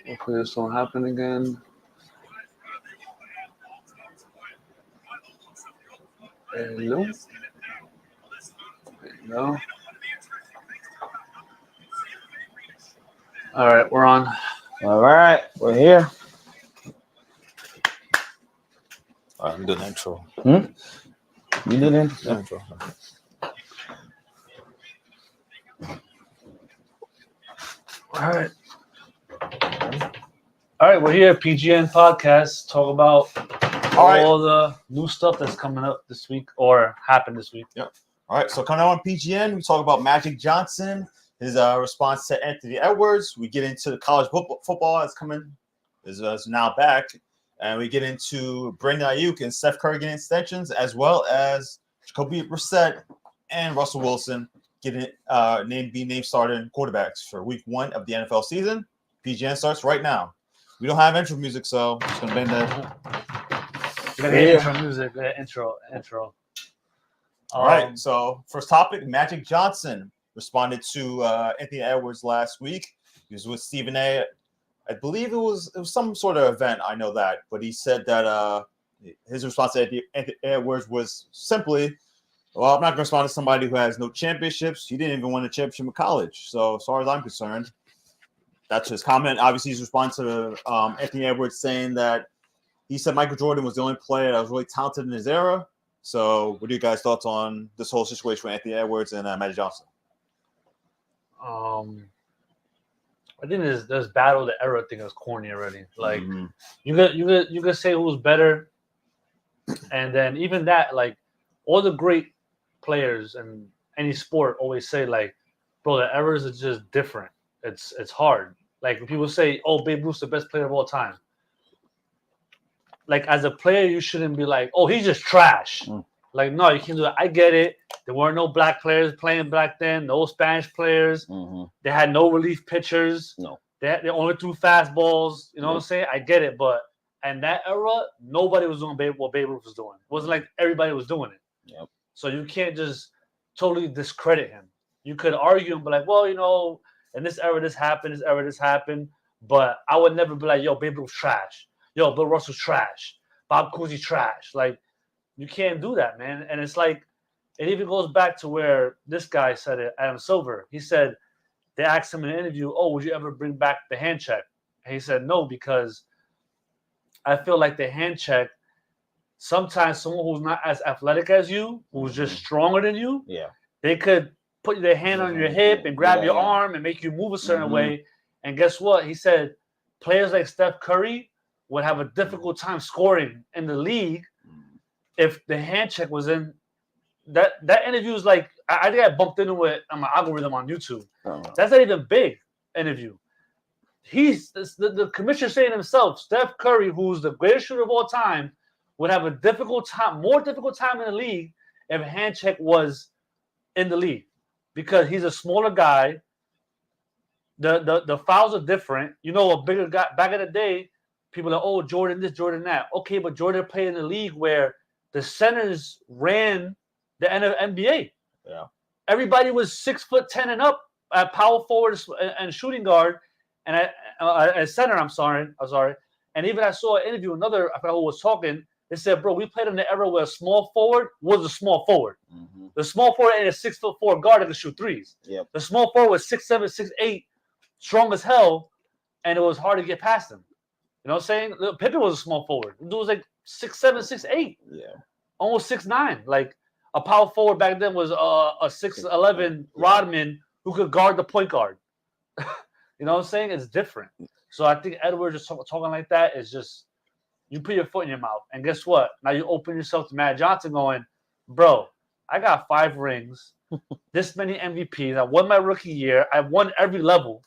Hopefully this won't happen again. Hello? No. All right, we're on. All right, we're here. All right, I'm doing the intro. You did it? The intro. All right, we're here at PGN Podcast. Talk about all the new stuff that's coming up this week or happened this week. Yep. All right, so coming on PGN, we talk about Magic Johnson, his response to Anthony Edwards. We get into the college football that's coming, is now back. And we get into Brandon Aiyuk and Steph Curry getting extensions, as well as Kofi Brissett and Russell Wilson getting named starting quarterbacks for week 1 of the NFL season. PGN starts right now. We don't have intro music, so I'm just gonna bend that. We gotta get intro music. Intro. All right. So first topic: Magic Johnson responded to Anthony Edwards last week. He was with Stephen A. I believe it was some sort of event. I know that, but he said that his response to Anthony Edwards was simply, "Well, I'm not going to respond to somebody who has no championships. He didn't even win a championship in college. So as far as I'm concerned." That's his comment. Obviously, his response to Anthony Edwards saying that he said Michael Jordan was the only player that was really talented in his era. So what are you guys' thoughts on this whole situation with Anthony Edwards and Magic Johnson? I think this battle the era thing is corny already. Like you could say who's better, and then even that, like all the great players in any sport always say like, bro, the eras is just different. It's hard. Like when people say, "Oh, Babe Ruth's the best player of all time." Like as a player, you shouldn't be like, "Oh, he's just trash." Like no, you can't do that. I get it. There weren't no black players playing back then. No Spanish players. They had no relief pitchers. No, they only threw fastballs. You know what I'm saying? I get it, but in that era, nobody was doing what Babe Ruth was doing. It wasn't like everybody was doing it. Yep. So you can't just totally discredit him. You could argue and be like, well, you know, in this era this happened, but I would never be like, yo, Babe Ruth trash. Yo, Bill Russell's trash. Bob Cousy trash. Like, you can't do that, man. And it's like, it even goes back to where this guy said it, Adam Silver. He said, they asked him in an interview, oh, would you ever bring back the hand check? And he said, no, because I feel like the hand check, sometimes someone who's not as athletic as you, who's just stronger than you, they could put their hand on your hip and grab your arm and make you move a certain way. And guess what? He said players like Steph Curry would have a difficult time scoring in the league if the hand check was in. That interview is like, I think I bumped into it on my algorithm on YouTube. That's not even big interview. He's the commissioner saying himself, Steph Curry, who's the greatest shooter of all time, would have a more difficult time in the league if a hand check was in the league. Because he's a smaller guy. The fouls are different. You know, a bigger guy back in the day, people are like, oh, Jordan this, Jordan that. Okay, but Jordan played in a league where the centers ran the NBA. Yeah. Everybody was 6'10" and up at power forward and shooting guard, and at center. I'm sorry. And even I saw an interview. I forgot who was talking. They said, bro, we played in the era where a small forward was a small forward. The small forward ain't a 6'4" guard that can shoot threes. Yep. The small forward was 6'7", 6'8", strong as hell, and it was hard to get past him. You know what I'm saying? Pippen was a small forward. The dude was like 6'7", 6'8". Yeah. Almost 6'9". Like a power forward back then was a 6'11" Rodman who could guard the point guard. You know what I'm saying? It's different. So I think Edwards just talking like that is just, you put your foot in your mouth. And guess what? Now you open yourself to Matt Johnson going, bro, I got 5 rings, this many MVPs. I won my rookie year. I won every level.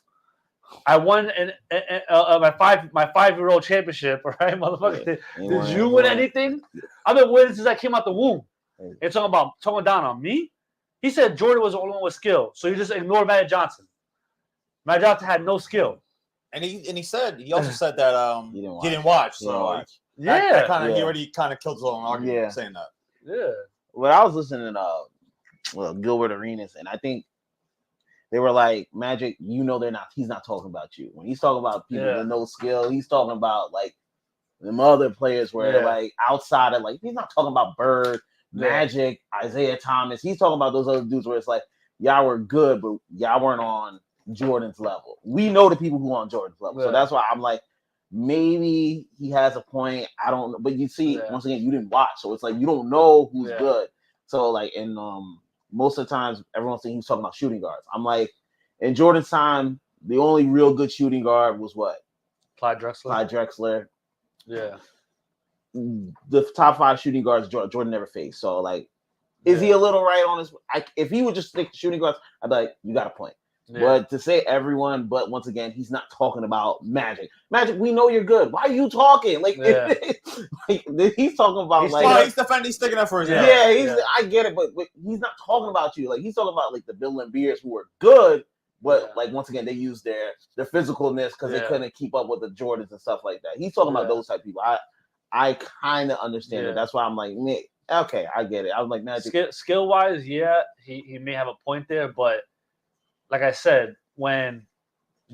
I won my 5-year-old championship. Right, motherfucker? Did you win anything? I've been winning since I came out the womb. And talking down on me. He said Jordan was the only one with skill, so you just ignore Magic Johnson. Magic Johnson had no skill. And he also said that he didn't watch. So he already kind of killed his own argument saying that. Yeah. Well, I was listening to Gilbert Arenas, and I think they were like, Magic, he's not talking about you. When he's talking about people with no skill, he's talking about like them other players where like outside of like, he's not talking about Bird, Magic, Isaiah Thomas. He's talking about those other dudes where it's like, y'all were good, but y'all weren't on Jordan's level. We know the people who are on Jordan's level. So that's why I'm like, maybe he has a point. I don't know. But you see, once again, you didn't watch. So it's like, you don't know who's good. So like, and most of the times, everyone's thinking he's talking about shooting guards. I'm like, in Jordan's time, the only real good shooting guard was what? Clyde Drexler. Yeah. The top 5 shooting guards Jordan never faced. So like, is he a little right on his? If he would just stick to shooting guards, I'd be like, you got a point. Yeah. But to say everyone, but once again, he's not talking about Magic. Magic, we know you're good. Why are you talking? Like, he's talking about he's defending, sticking up for his I get it, but he's not talking about you. Like, he's talking about like the Bill and Beers who were good, but like once again, they used their physicalness because they couldn't keep up with the Jordans and stuff like that. He's talking about those type of people. I kind of understand it. That's why I'm like, man, okay, I get it. I was like, Magic. Skill wise, he may have a point there, but like I said, when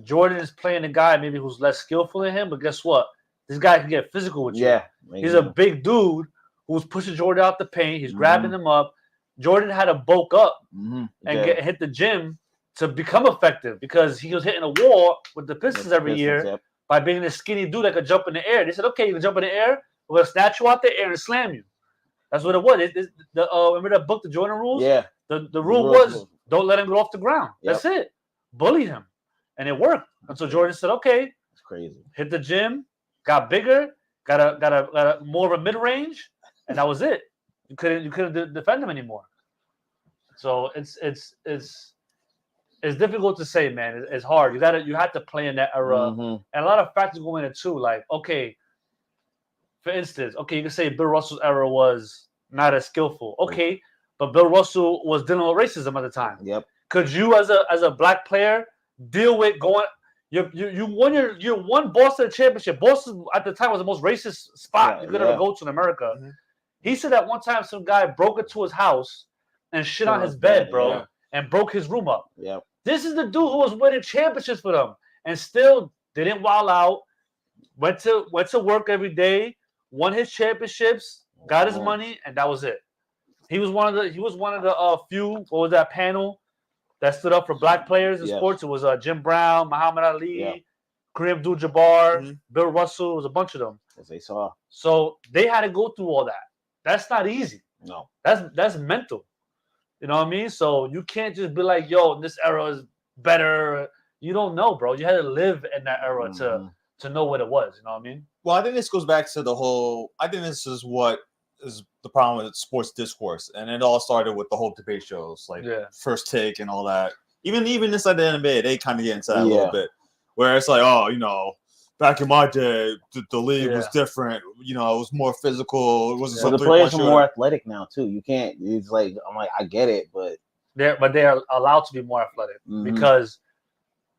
Jordan is playing a guy maybe who's less skillful than him, but guess what? This guy can get physical with you. Yeah. He's a big dude who's pushing Jordan out the paint. He's grabbing him up. Jordan had to bulk up and hit the gym to become effective because he was hitting a wall with the Pistons every year by being a skinny dude that could jump in the air. They said, okay, you can jump in the air. We're going to snatch you out the air and slam you. That's what it was. Remember that book, The Jordan Rules? Yeah. The rule was don't let him go off the ground. That's it. Bully him. And it worked. And so Jordan said, okay. It's crazy. Hit the gym, got bigger, got a more of a mid-range, and that was it. You couldn't defend him anymore. So it's difficult to say, man. It's hard. You had to play in that era. And a lot of factors go in it too. Like, okay, for instance, you can say Bill Russell's era was not as skillful. Okay. But Bill Russell was dealing with racism at the time. Yep. Could you, as a black player, deal with going? You won your one Boston championship. Boston at the time was the most racist spot you could ever go to in America. He said that one time some guy broke into his house and shit on his bed, bro, and broke his room up. Yep. This is the dude who was winning championships for them and still didn't wild out. Went to work every day, won his championships, got his money, and that was it. He was one of the few. What was that panel that stood up for black players in sports? It was Jim Brown, Muhammad Ali, Kareem Abdul-Jabbar, Bill Russell. It was a bunch of them. As they saw. So they had to go through all that. That's not easy. No. That's mental. You know what I mean? So you can't just be like, yo, this era is better. You don't know, bro. You had to live in that era to know what it was. You know what I mean? Well, I think this goes back to the whole. I think this is what is the problem with sports discourse, and it all started with the whole debate shows, like First Take and all that. Even inside the NBA, they kind of get into that a little bit, where it's like, oh, back in my day, the league was different. It was more physical. It wasn't so the players are more athletic now too. You can't. It's like I get it, but they are allowed to be more athletic because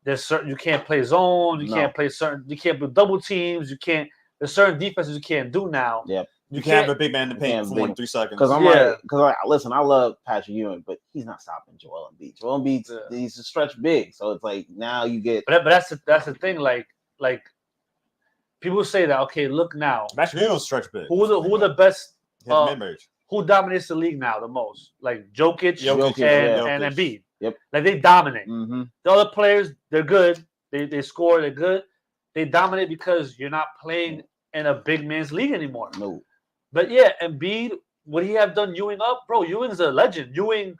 there's certain you can't play zone. You can't play certain. You can't do double teams. You can't. There's certain defenses you can't do now. Yep. You can't have a big man in the paint for more than 3 seconds. Because listen, I love Patrick Ewing, but he's not stopping Joel Embiid. Joel Embiid, he's a stretch big, so it's like now you get. But that's the thing. Like people say that. Okay, look now. Patrick Ewing stretch big. Who are the best? Mid-range. Who dominates the league now the most? Like Jokic and Embiid. Yep. Like they dominate. The other players, they're good. They score. They're good. They dominate because you're not playing in a big man's league anymore. No. But yeah, Embiid, would he have done Ewing up? Bro, Ewing's a legend. Ewing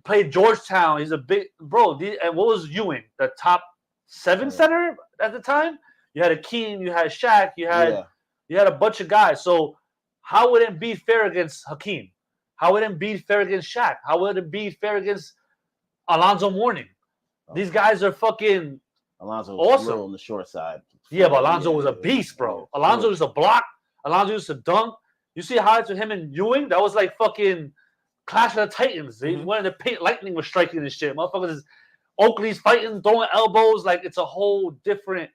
played Georgetown. He's a big bro. And what was Ewing? The top 7 center at the time? You had Hakeem, you had Shaq, you had a bunch of guys. So how would Embiid fare against Hakeem? How would Embiid fare against Shaq? How would Embiid fare against Alonzo Mourning? These guys are fucking Alonzo was awesome. A little on the short side. Yeah, but Alonzo was a beast, bro. Alonzo used to block. Alonzo used to dunk. You see highlights with him and Ewing? That was like fucking Clash of the Titans. They went in the paint. Lightning was striking and shit. Motherfuckers, Oakley's fighting, throwing elbows. Like, it's a whole different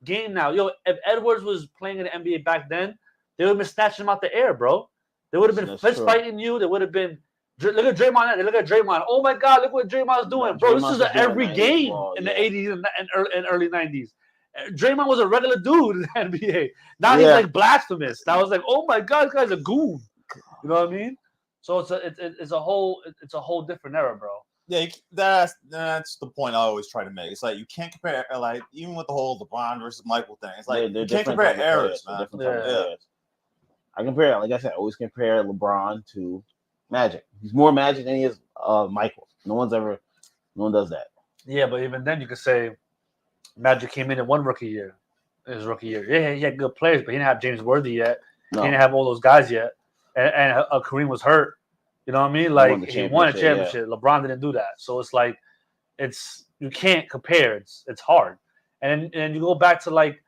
game now. Yo, if Edwards was playing in the NBA back then, they would have been snatching him out the air, bro. They would have been fist fighting you. They would have been Look at Draymond. Look at Draymond. Oh my God! Look what Draymond's doing, bro. This is every game in the '80s and early '90s. Draymond was a regular dude in the NBA. Now he's like blasphemous. Now I was like, oh my God, this guy's a goon. You know what I mean? So it's a whole different era, bro. Yeah, that's the point I always try to make. It's like you can't compare, like even with the whole LeBron versus Michael thing. It's like you can't compare eras, man. I compare, like I said, I always compare LeBron to Magic. He's more Magic than he is Michael. No one does that. Yeah, but even then, you could say Magic came in one rookie year. His rookie year, yeah, he had good players, but he didn't have James Worthy yet. No. He didn't have all those guys yet, and Kareem was hurt. You know what I mean? Like he won a championship. Yeah. LeBron didn't do that, so it's like you can't compare. It's hard, and you go back to like,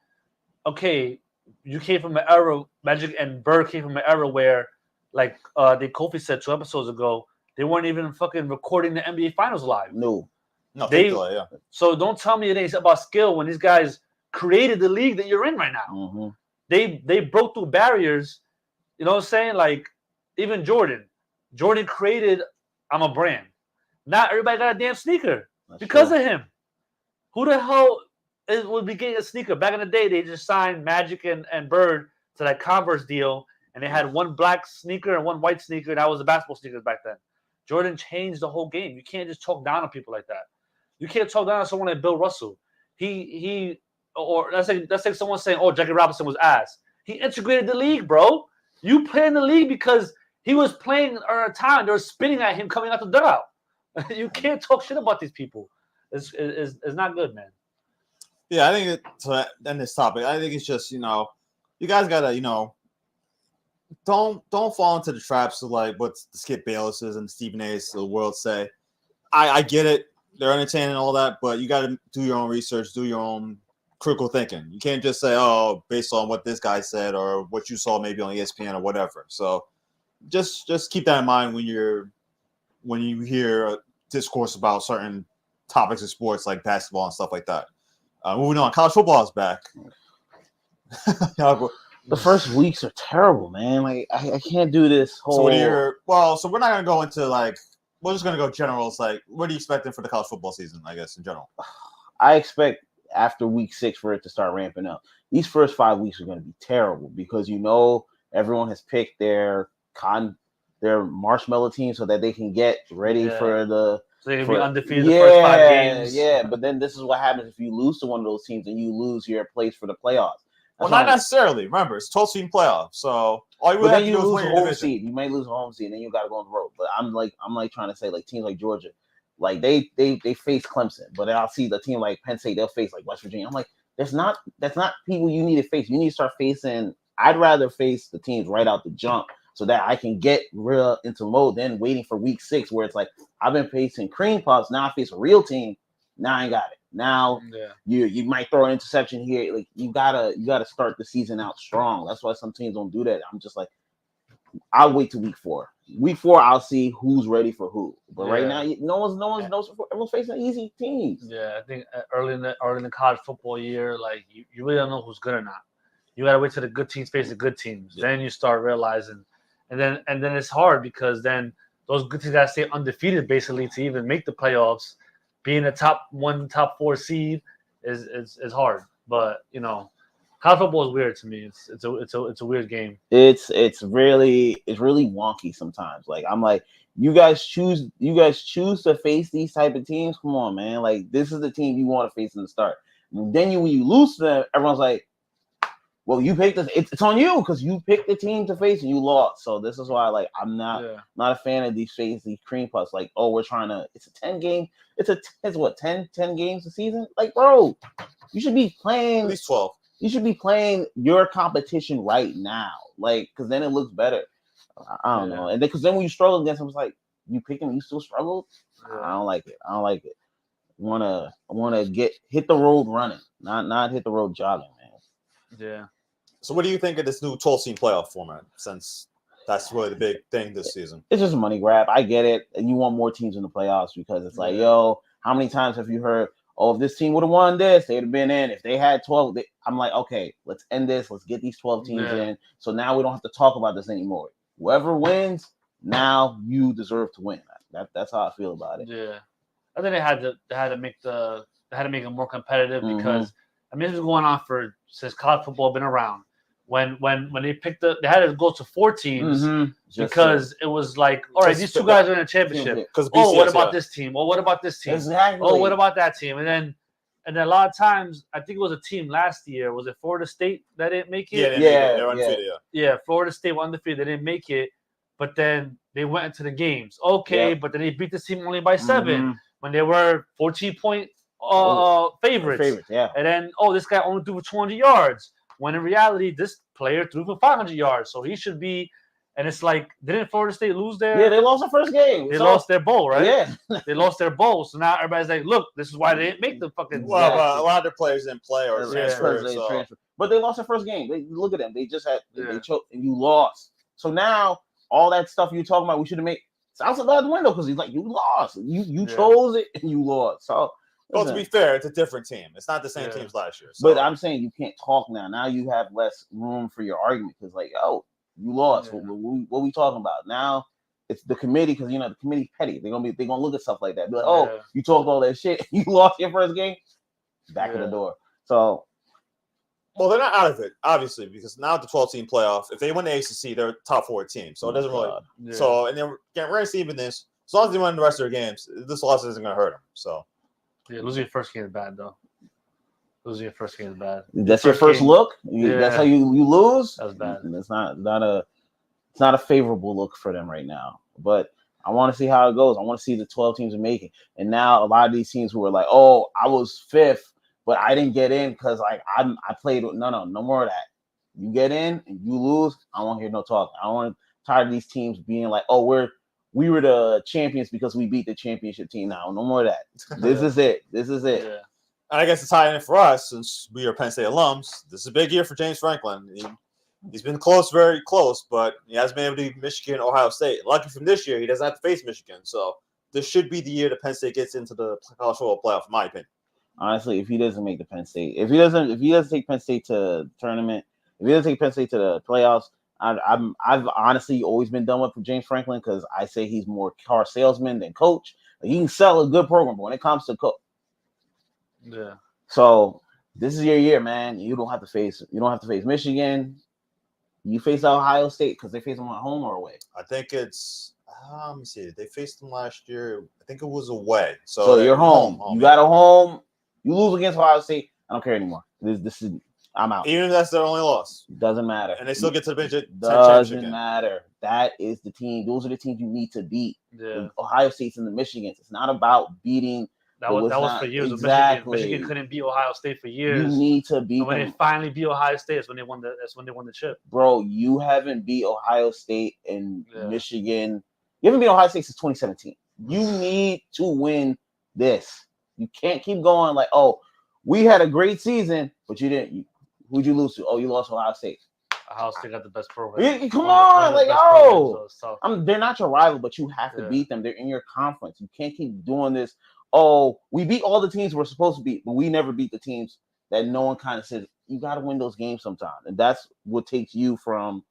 okay, you came from an era. Magic and Bird came from an era where, like, Kofi said 2 episodes ago, they weren't even fucking recording the NBA Finals live. No, So don't tell me it ain't about skill when these guys created the league that you're in right now. Mm-hmm. They broke through barriers. You know what I'm saying? Like even Jordan created I'm a brand. Now everybody got a damn sneaker because of him. Who the hell would be getting a sneaker? Back in the day, they just signed Magic and Bird to that Converse deal, and they had one black sneaker and one white sneaker. That was the basketball sneakers back then. Jordan changed the whole game. You can't just talk down on people like that. You can't talk down on someone like Bill Russell. Or that's like someone saying, "Oh, Jackie Robinson was ass." He integrated the league, bro. You play in the league because he was playing at a time they were spitting at him coming out the dugout. You can't talk shit about these people. It's not good, man. Yeah, I think to end this topic, I think it's just, you guys gotta, don't fall into the traps of like what the Skip Baylesses and Stephen A's of the world say. I get it. They're entertaining and all that, but you got to do your own research, do your own critical thinking. You can't just say, oh, based on what this guy said or what you saw maybe on ESPN or whatever. So just keep that in mind when you hear a discourse about certain topics of sports like basketball and stuff like that. Moving on, college football is back. The first weeks are terrible, man. Like I can't do this whole. So we're not gonna go into like. We're just gonna go general. It's like, what are you expecting for the college football season? I guess in general. I expect after week 6 for it to start ramping up. These first 5 weeks are going to be terrible because everyone has picked their marshmallow team so that they can get ready for the. So they can be undefeated the first 5 games. Yeah, but then this is what happens if you lose to one of those teams and you lose your place for the playoffs. Well, not necessarily. Remember, it's 12-team playoffs, so all you would have to do is win your division. Seed. You might lose a home seed, and then you got to go on the road. But I'm like trying to say, like teams like Georgia, like they face Clemson, but then I'll see the team like Penn State, they'll face like West Virginia. I'm like, that's not people you need to face. You need to start facing. I'd rather face the teams right out the jump so that I can get real into mode than waiting for week 6 where it's like I've been facing cream puffs. Now I face a real team. Now I ain't got it. Now you might throw an interception here. Like you gotta start the season out strong. That's why some teams don't do that. I'm just like, I'll wait till week 4. Week 4, I'll see who's ready for who. But right now, no one's knows. Everyone's facing easy teams. Yeah, I think early in the college football year, like you really don't know who's good or not. You gotta wait till the good teams face the good teams. Yeah. Then you start realizing, and then it's hard because then those good teams gotta stay undefeated basically to even make the playoffs. Being a top 4 seed is hard, but college football is weird to me. It's a weird game. It's really wonky sometimes. Like I'm like, you guys choose to face these type of teams. Come on, man. Like this is the team you want to face in the start. And then when you lose to them, everyone's like, well, you picked this. It's on you because you picked the team to face and you lost. So this is why, like, I'm not a fan of these cream puffs. Like, oh, we're trying to. It's a 10 game. It's 10 games a season. Like, bro, you should be playing at least 12. You should be playing your competition right now, like, because then it looks better. I don't know, and because then when you struggle against them, it's like you pick them, you still struggle. I don't like it. Wanna hit the road running, not hit the road jogging, man. Yeah. So what do you think of this new 12-team playoff format? Since that's really the big thing this season. It's just a money grab. I get it, and you want more teams in the playoffs because it's like, yo, how many times have you heard? Oh, if this team would have won this, they'd have been in. If they had 12, I'm like, okay, let's end this. Let's get these 12 teams in. So now we don't have to talk about this anymore. Whoever wins, Now you deserve to win. That's how I feel about it. Yeah, I think they had to make it more competitive because I mean, this is going on since college football been around. When they they had to go to 4 teams because it was like, all right, these two guys are in a championship. Oh, what about this team? Oh, what about this team? Exactly. Oh, what about that team? And then a lot of times, I think it was a team last year. Was it Florida State that didn't make it? They're undefeated. Yeah, Florida State were undefeated. They didn't make it, but then they went into the games. Okay, but then they beat this team only by 7 when they were 14-point favorites. And then, this guy only threw for 200 yards. When in reality, this player threw for 500 yards, so he should be. And it's like, didn't Florida State lose their? Yeah, they lost their first game. They lost their bowl, right? Yeah, they lost their bowl. So now everybody's like, "Look, this is why they didn't make the fucking." Well, a lot of their players didn't play or transfer. But they lost their first game. Look at them. They just had they choked and you lost. So now all that stuff you're talking about, we should have made. Sounds out the window because he's like, you lost. You chose it and you lost. So. Well, to be fair, it's a different team. It's not the same team as last year. So. But I'm saying you can't talk now. Now you have less room for your argument because, like, you lost. What we talking about now? It's the committee because the committee's petty. They're gonna look at stuff like that. Be like, you talked all that shit. You lost your first game. Back in the door. So, well, they're not out of it, obviously, because now the 12-team playoff. If they win the ACC, they're a top 4 team. So it doesn't really. Yeah. So and then we're going to even this. As long as they win the rest of their games, this loss isn't going to hurt them. So. Yeah, losing your first game is bad, though. Losing your first game is bad. That's your first look. That's how you lose. That's bad. It's not a favorable look for them right now. But I want to see how it goes. I want to see the 12 teams are making. And now a lot of these teams who were like, "Oh, I was 5th, but I didn't get in because like I played." No more of that. You get in and you lose. I won't hear no talk. I want tired of these teams being like, "Oh, we were the champions because we beat the championship team." Now, no more of that. This is it. Yeah. And I guess to tie in for us, since we are Penn State alums, this is a big year for James Franklin. He's been close, very close, but he hasn't been able to beat Michigan, Ohio State. Lucky from this year, he doesn't have to face Michigan. So this should be the year that Penn State gets into the college football playoff, in my opinion. Honestly, if he doesn't make the Penn State, if he doesn't take Penn State to the tournament, if he doesn't take Penn State to the playoffs, I've honestly always been done with James Franklin because I say he's more car salesman than coach. He can sell a good program, but when it comes to coach, So this is your year, man. You don't have to face Michigan. You face Ohio State because they face them at home or away. I think it's. Let me see. They faced them last year. I think it was away. So you're home. You got a home. You lose against Ohio State. I don't care anymore. This is. I'm out. Even if that's their only loss. Doesn't matter. And they still get to the Big Ten championship. Doesn't matter. That is the team. Those are the teams you need to beat. Yeah. Ohio State's and the Michigans. It's not about beating. That was for years. Exactly. Michigan couldn't beat Ohio State for years. You need to beat. And when they finally beat Ohio State, that's when they won the chip. Bro, you haven't beat Ohio State and Michigan. You haven't beat Ohio State since 2017. You need to win this. You can't keep going like, oh, we had a great season, but you didn't. Who'd you lose to? Oh, you lost to Ohio State. Ohio State got the best program. Come on, like, oh, they're not your rival, but you have to beat them. They're in your conference. You can't keep doing this. Oh, we beat all the teams we're supposed to beat, but we never beat the teams that no one kind of says. You got to win those games sometime, and that's what takes you from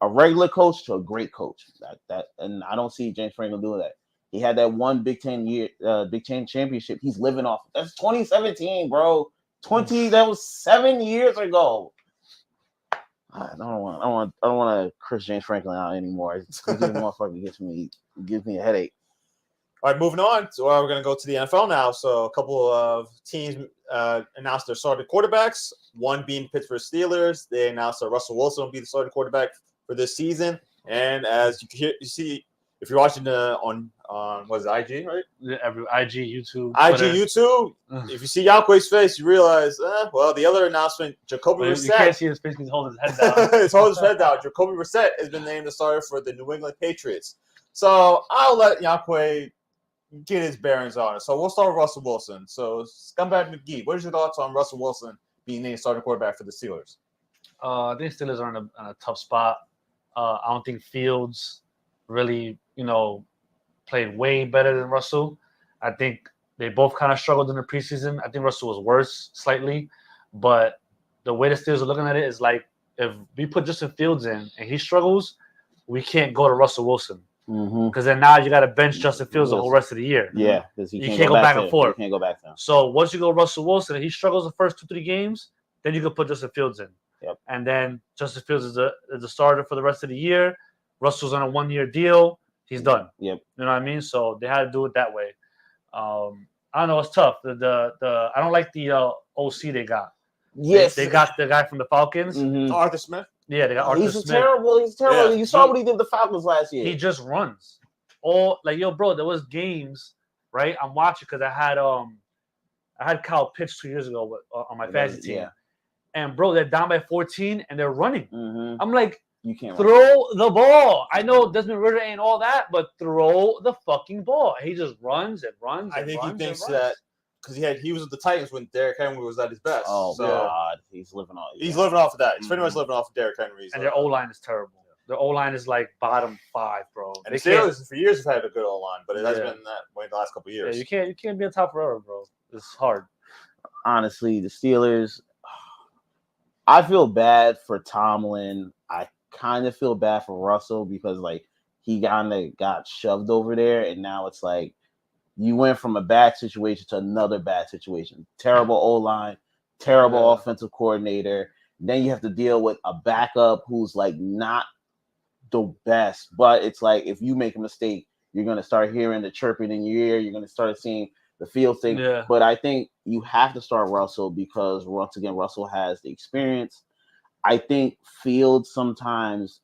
a regular coach to a great coach. And I don't see James Franklin doing that. He had that one Big Ten championship. He's living off. That's 2017, bro. That was 7 years ago. I don't want to curse James Franklin out anymore. This motherfucker gives me a headache. All right, moving on. So we're going to go to the NFL now. So a couple of teams announced their starting quarterbacks. One being Pittsburgh Steelers. They announced that Russell Wilson will be the starting quarterback for this season. And as you see, if you're watching on what is it, IG, right? Yeah, IG, YouTube. YouTube. If you see Yaqua's face, you realize, well, the other announcement, Jacoby Brissett. You can't see his face because he's holding his head down. He's holding his head down. Jacoby Brissett has been named the starter for the New England Patriots. So I'll let Yaqua get his bearings on it. So we'll start with Russell Wilson. So Scumbag McGee, what is your thoughts on Russell Wilson being named starting quarterback for the Steelers? I think Steelers are in a tough spot. I don't think Fields really, played way better than Russell. I think they both kind of struggled in the preseason. I think Russell was worse slightly, but the way the Steelers are looking at it is like if we put Justin Fields in and he struggles, we can't go to Russell Wilson. Because then now you got to bench Justin Fields the whole rest of the year. Yeah, because you can't go back and forth. You can't go back to him. So once you go Russell Wilson and he struggles the first 2-3 games, then you can put Justin Fields in. Yep. And then Justin Fields is the starter for the rest of the year. Russell's on a 1-year deal. He's done. Yep. You know what I mean? So they had to do it that way. I don't know. It's tough. I don't like the OC they got. Yes. They got the guy from the Falcons. Arthur Smith. Yeah, they got Arthur Smith. He's terrible. Yeah. You saw what he did with the Falcons last year. He just runs. Bro, there was games, right? I'm watching because I had Kyle pitch 2 years ago on my fantasy team. Yeah. And bro, they're down by 14 and they're running. I'm like, you can't throw the ball. I know Desmond Ridder ain't all that, but throw the fucking ball. He just runs and runs. I think he thinks that because he was with the Titans when Derrick Henry was at his best. Oh God, he's living off of that. He's pretty much living off of Derrick Henry. And their O-line is terrible. Their O-line is like bottom 5, bro. And the Steelers for years have had a good O-line, but it has been that way the last couple of years. Yeah, you can't be on top forever, bro. It's hard. Honestly, the Steelers. I feel bad for Tomlin. I kind of feel bad for Russell because he kind of got shoved over there, and now it's like you went from a bad situation to another bad situation. Terrible O-line, terrible offensive coordinator. Then you have to deal with a backup who's not the best. But it's like if you make a mistake, you're gonna start hearing the chirping in your ear. You're gonna start seeing the field thing. Yeah. But I think you have to start Russell because once again, Russell has the experience. I think Fields sometimes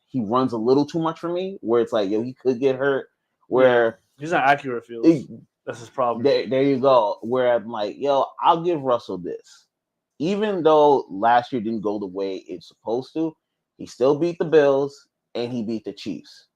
he runs a little too much for me, where it's like, he could get hurt. Where he's not accurate, Fields. That's his problem. There you go. Where I'm like, I'll give Russell this. Even though last year didn't go the way it's supposed to, he still beat the Bills and he beat the Chiefs.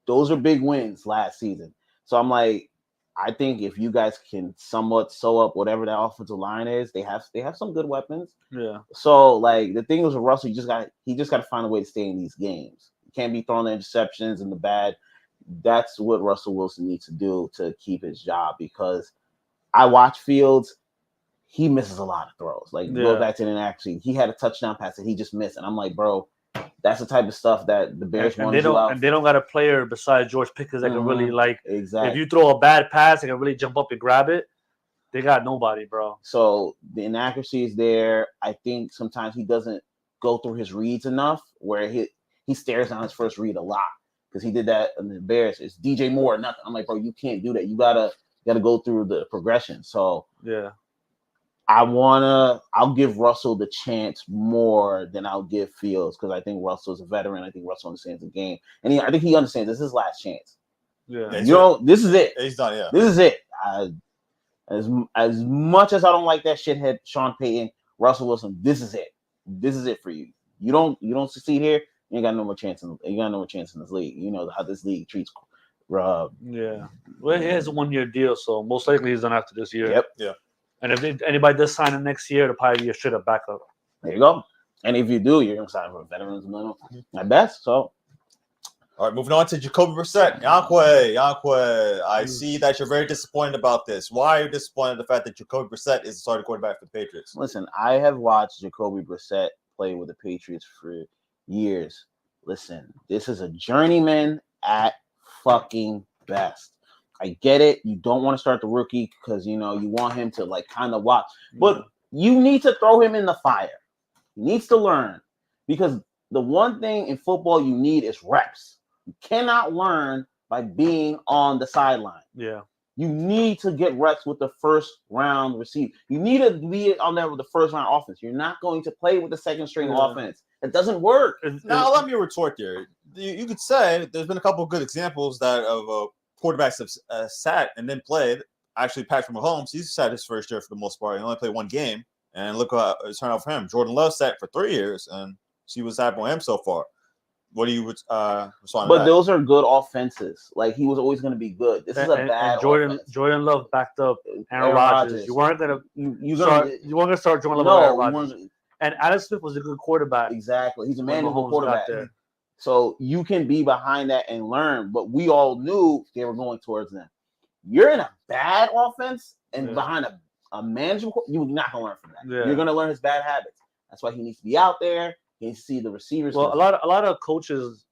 Those are big wins last season. So I'm like, I think if you guys can somewhat sew up whatever that offensive line is, they have some good weapons. Yeah. So the thing was with Russell, he just got to find a way to stay in these games. You can't be throwing the interceptions and the bad. That's what Russell Wilson needs to do to keep his job because I watch Fields. He misses a lot of throws. Go back to actually, he had a touchdown pass that he just missed, and I'm like, bro, that's the type of stuff that the Bears want to do. And they don't got a player besides George Pickens that can really exactly. If you throw a bad pass, they can really jump up and grab it. They got nobody, bro. So the inaccuracy is there. I think sometimes he doesn't go through his reads enough, where he stares down his first read a lot because he did that in the Bears. It's DJ Moore, nothing. I'm like, bro, you can't do that. You gotta go through the progression. So yeah. I'll give Russell the chance more than I'll give Fields because I think Russell's a veteran. I think Russell understands the game. And I think he understands this is his last chance. Yeah. This is it. He's done, yeah. This is it. As much as I don't like that shithead Sean Payton, Russell Wilson, this is it. This is it for you. You don't succeed here, you ain't got no more chance in this league. You know how this league treats Yeah. Well, he has a 1-year deal, so most likely he's done after this year. Yep. Yeah. And if anybody does sign him next year, it'll probably be a straight up backup. There you go. And if you do, you're going to sign for a veterans minimum at best. So, all right, moving on to Jacoby Brissett. Yankwe, I see that you're very disappointed about this. Why are you disappointed in the fact that Jacoby Brissett is the starting quarterback for the Patriots? Listen, I have watched Jacoby Brissett play with the Patriots for years. Listen, this is a journeyman at fucking best. I get it. You don't want to start the rookie because, you want him to kind of watch. But you need to throw him in the fire. He needs to learn because the one thing in football you need is reps. You cannot learn by being on the sideline. Yeah. You need to get reps with the first round receiver. You need to be on there with the first round offense. You're not going to play with the second string offense. It doesn't work. Now, let me retort there. You could say there's been a couple of good examples of quarterbacks have sat and then played. Actually, Patrick Mahomes, he's sat his first year for the most part. He only played one game, and look how it's turned out for him. Jordan Love sat for 3 years, and see what's happened with him so far. What do you respond to But that? those are good offenses. He was always going to be good. This is a bad offense. Jordan Love backed up Aaron Rodgers. You weren't going to start Jordan Love over Aaron Rodgers. And Adam Smith was a good quarterback. Exactly. He's a manageable quarterback. So you can be behind that and learn. But we all knew they were going towards them. You're in a bad offense and behind a manageable, you're not going to learn from that. Yeah. You're going to learn his bad habits. That's why he needs to be out there. He needs to see the receivers. Well, a lot of coaches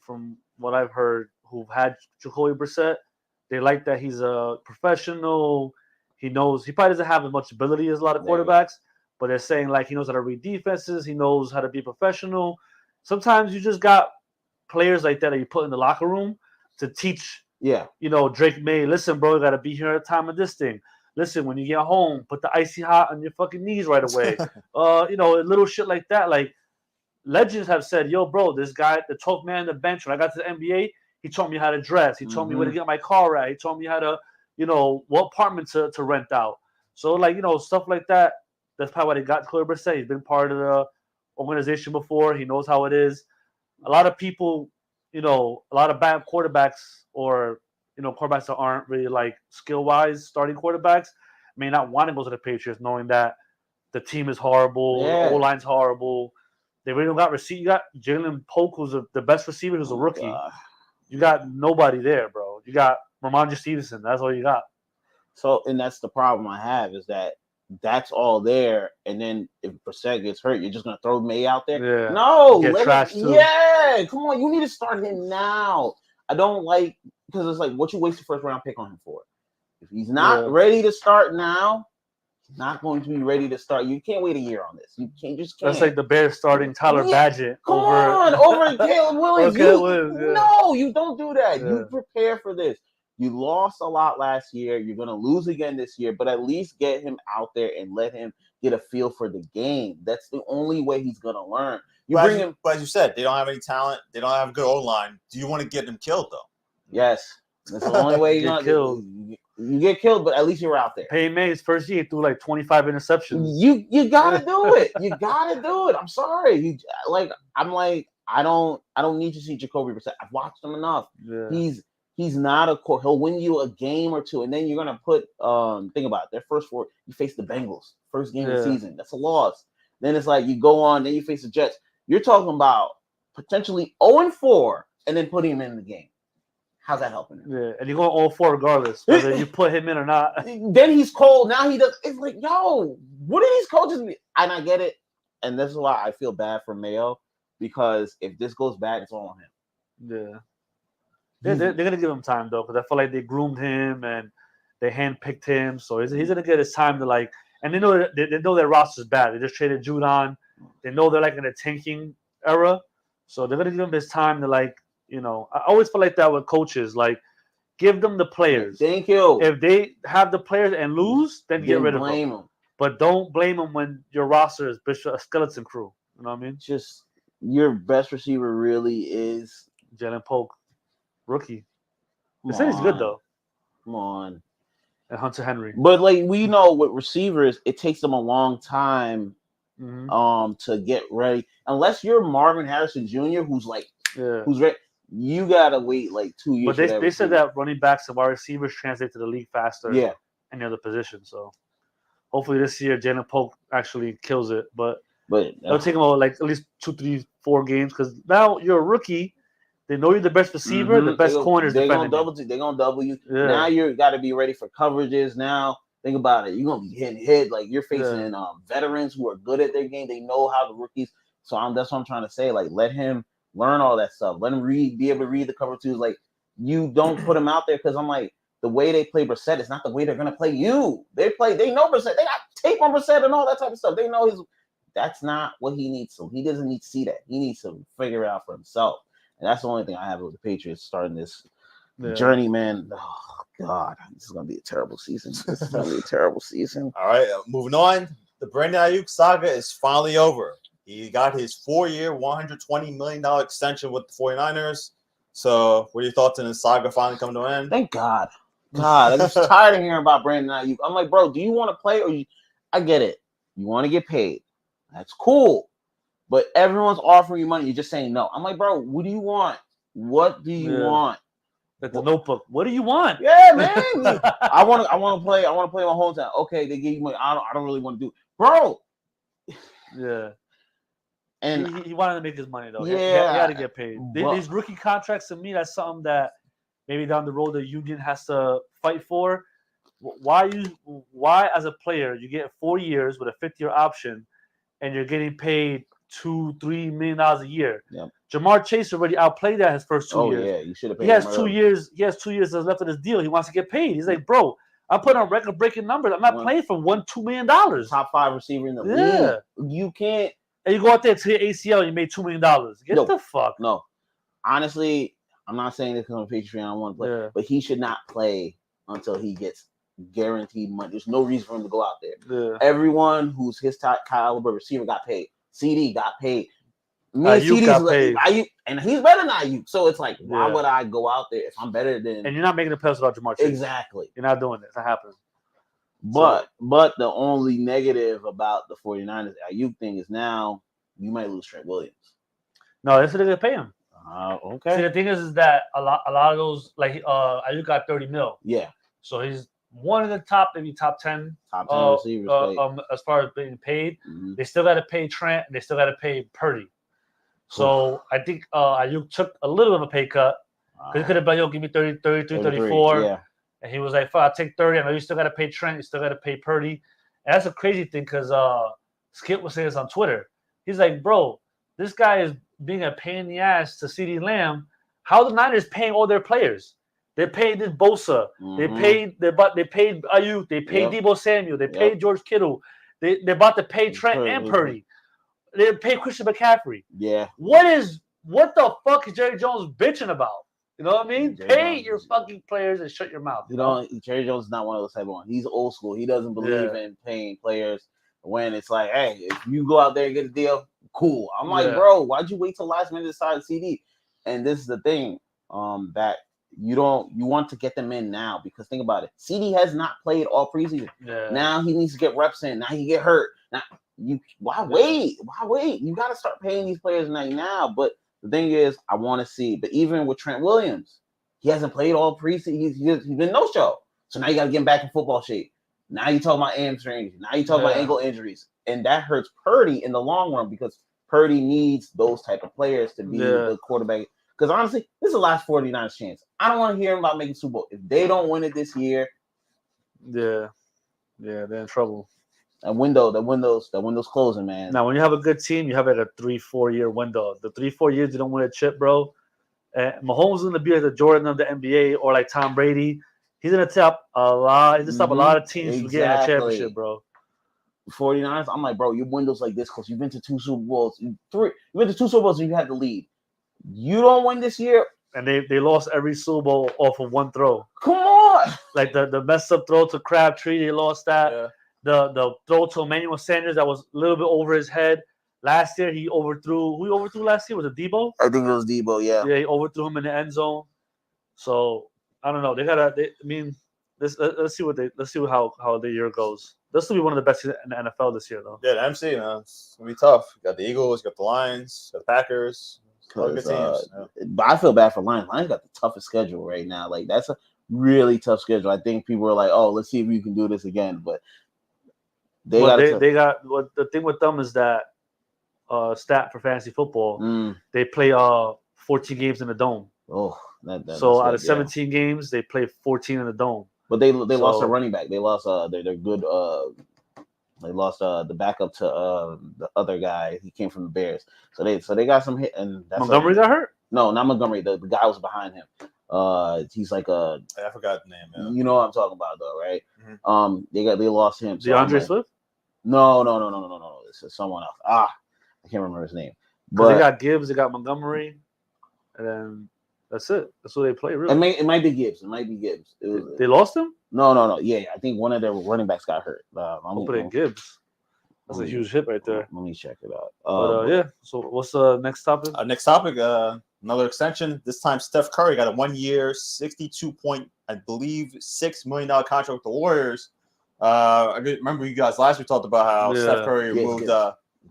from what I've heard, who've had Jacoby Brissett, they like that he's a professional. He knows he probably doesn't have as much ability as a lot of quarterbacks, but they're saying like he knows how to read defenses. He knows how to be professional. Sometimes you just got players like that you put in the locker room to teach. Yeah. Drake May, listen, bro, you got to be here at the time of this thing. Listen, when you get home, put the icy hot on your fucking knees right away. Little shit like that. Like, legends have said, yo, bro, this guy, the 12th man on the bench, when I got to the NBA, he taught me how to dress. He told me where to get my car at. He told me how to, what apartment to rent out. So, like, stuff like that, that's probably what he got Jacoby Brissett. He's been part of the organization before. He knows how it is. A lot of people, a lot of bad quarterbacks or, quarterbacks that aren't really, like, skill-wise starting quarterbacks may not want to go to the Patriots knowing that the team is horrible, the O-line's horrible. They really don't got receiver. You got Jalen Polk, who's the best receiver, who's a rookie. God. You got nobody there, bro. You got Ramondre Stevenson. That's all you got. So, and that's the problem I have is that that's all there. And then if Brissett gets hurt, you're just going to throw May out there? Yeah. No. Get trashed too. Yeah. Come on. You need to start him now. I don't like, because it's like, what you waste the first round pick on him for? If he's not ready to start now, he's not going to be ready to start. You can't wait a year on this. You can't. That's like the Bears starting Tyler Badgett over Caleb Williams. Yeah. No, you don't do that. Yeah. You prepare for this. You lost a lot last year. You're going to lose again this year, but at least get him out there and let him get a feel for the game. That's the only way he's going to learn. But as you said, they don't have any talent. They don't have a good O-line. Do you want to get them killed, though? Yes. That's the only way you're going to get killed. You get killed, but at least you're out there. Peyton Manning's first year threw like 25 interceptions. You gotta do it. You gotta do it. I'm sorry. I don't need to see Jacoby Brissett. I've watched him enough. Yeah. He's not a core. He'll win you a game or two, and then you're gonna put think about it. Their first four, you face the Bengals, first game of the season. That's a loss. Then it's like you go on, then you face the Jets. You're talking about potentially 0-4, and then putting him in the game. How's that helping him? Yeah, and you're going 0-4 regardless, whether you put him in or not. Then he's cold. Now he does. It's like, yo, what are these coaches? And I get it. And this is why I feel bad for Mayo, because if this goes bad, it's all on him. Yeah. They're going to give him time, though, because I feel like they groomed him and they handpicked him. So he's going to get his time to, like, and they know their roster's bad. They just traded Judon. They know they're, like, in a tanking era. So they're going to give him his time to, like, I always feel like that with coaches. Like, give them the players. Thank you. If they have the players and lose, then get rid of them. But don't blame them when your roster is a skeleton crew. You know what I mean? Just your best receiver really is Jalen Polk, rookie. They said he's good though. Come on. And Hunter Henry. But like we know with receivers, it takes them a long time to get ready. Unless you're Marvin Harrison Jr., who's ready. You gotta wait like 2 years. But they said that running backs and wide receivers translate to the league faster than any other position. So hopefully this year Jalen Polk actually kills it. But it'll take him like at least 2, 3, 4 games because now you're a rookie. They know you're the best receiver, the best corners. They're gonna double you. Yeah. Now you got to be ready for coverages. Now think about it. You're gonna be getting hit. Like you're facing veterans who are good at their game. They know how the rookies. So that's what I'm trying to say. Like let him learn all that stuff. Let him be able to read the cover twos. Like you don't put him out there because I'm like the way they play Brissett is not the way they're gonna play you. They know Brissett. They got tape on Brissett and all that type of stuff. They know that's not what he needs. So he doesn't need to see that. He needs to figure it out for himself. And that's the only thing I have with the Patriots starting this journey, man. Oh God, this is gonna be a terrible season. All right, moving on. The Brandon Aiyuk saga is finally over. He got his 4-year, $120 million extension with the 49ers. So, what are your thoughts on this saga finally coming to an end? Thank God. I'm just tired of hearing about Brandon Aiyuk. I'm like, bro, do you want to play or I get it. You want to get paid. That's cool. But everyone's offering you money. You're just saying no. I'm like, bro, what do you want? What do you want? At the notebook. What do you want? Yeah, man. I want to play. I want to play my hometown. Okay, they give you money. I don't really want to do it. Bro. Yeah. And he wanted to make his money though. Yeah, he had to get paid. These rookie contracts, to me, that's something that maybe down the road the union has to fight for. Why as a player you get 4 years with a 5th-year option, and you're getting paid $2-3 million a year. Yep. Jamar Chase already outplayed that his first 2 years. Yeah, you should have paid He has him 2 early. years. He has 2 years left of his deal. He wants to get paid. He's like, bro, I'm putting on record-breaking numbers. I'm not playing for $1-2 million. Top 5 receiver in the league. You can't. And you go out there to your ACL, you made $2 million. Get the fuck. No, honestly, I'm not saying this because I'm a Patriots fan. I don't want to play, but he should not play until he gets guaranteed money. There's no reason for him to go out there. Yeah. Everyone who's his top caliber receiver got paid. CD got paid. Aiyuk got paid. Aiyuk, and he's better than Aiyuk. So it's like, why would I go out there if I'm better than? And you're not making the playoffs without Jamar Chase. Exactly. You're not doing it. It's not happening. But the only negative about the 49ers Aiyuk thing is now you might lose Trent Williams. No, that's what they're gonna pay him. Okay. See, the thing is that a lot of those, like Aiyuk got $30 million. Yeah. So he's one of the top, maybe top 10 receivers as far as being paid. Mm-hmm. They still got to pay Trent. And they still got to pay Purdy. So I think Aiyuk took a little bit of a pay cut. Because he could have been, give me 30, 33, 34. Yeah. And he was like, I'll take 30. I know you still got to pay Trent. You still got to pay Purdy. And that's a crazy thing because Skip was saying this on Twitter. He's like, bro, this guy is being a pain in the ass to CeeDee Lamb. How are the Niners paying all their players? They paid this Bosa. Mm-hmm. They paid Aiyuk. They paid Deebo Samuel. They paid George Kittle. They're about to pay Trent and Purdy. They paid Christian McCaffrey. Yeah. What the fuck is Jerry Jones bitching about? You know what I mean? Pay your fucking players and shut your mouth. You know, Jerry Jones is not one of those type of ones. He's old school. He doesn't believe in paying players when it's like, hey, if you go out there and get a deal, cool. I'm like, bro, why'd you wait till last minute to sign CD? And this is the thing, that you want to get them in now because think about it. CD has not played all preseason. Yeah. Now he needs to get reps in. Now he get hurt. Now why wait? Why wait? You got to start paying these players now. But the thing is, I want to see. But even with Trent Williams, he hasn't played all preseason. He's been no show. So now you got to get him back in football shape. Now you talk about hamstrings. Now you talk about ankle injuries, and that hurts Purdy in the long run because Purdy needs those type of players to be the quarterback. Because honestly, this is the last 49ers chance. I don't want to hear him about making Super Bowl. If they don't win it this year, they're in trouble. The window's closing, man. Now, when you have a good team, you have a 3-4 year window. The 3-4 years you don't win a chip, bro. Mahomes is gonna be like the Jordan of the NBA or like Tom Brady. He's gonna top a lot. He's gonna stop a lot of teams from getting a championship, bro. 49ers, I'm like, bro, your window's like this because you've been to 2 Super Bowls. You've been to 2 Super Bowls and you had the lead. You don't win this year. And they lost every Super Bowl off of one throw. Come on. Like the messed up throw to Crabtree, they lost that. Yeah. The throw to Emmanuel Sanders that was a little bit over his head. Last year he overthrew. Who he overthrew last year? Was it Debo? I think it was Debo, yeah. Yeah, he overthrew him in the end zone. So I don't know. Let's see how the year goes. This will be one of the best in the NFL this year, though. Yeah, the MC, man, it's gonna be tough. You got the Eagles, you got the Lions, you got the Packers. Good teams. But I feel bad for Lions. Lions got the toughest schedule right now. Like that's a really tough schedule. I think people are like, "Oh, let's see if you can do this again." But the thing with them is that stat for fantasy football, they play 14 games in the dome. Oh, so out of 17 games, they play 14 in the dome. But they lost a running back. They lost they're good. They lost the backup to the other guy. He came from the Bears. So they got some hit. And that's Montgomery got hurt? No, not Montgomery. The guy was behind him. He's like I forgot the name. Yeah. You know what I'm talking about, though, right? Mm-hmm. They lost him. So DeAndre Swift? No. This is someone else. I can't remember his name. But they got Gibbs. They got Montgomery, and then that's it. That's what they play. Really, it might be Gibbs. They lost him. No. Yeah, I think one of their running backs got hurt. I'm putting Gibbs. That's a huge hit right there. Let me check it out. So what's the next topic? Next topic, another extension. This time, Steph Curry got a 1 year, $62.6 million contract with the Warriors. I remember you guys last week talked about how Steph Curry moved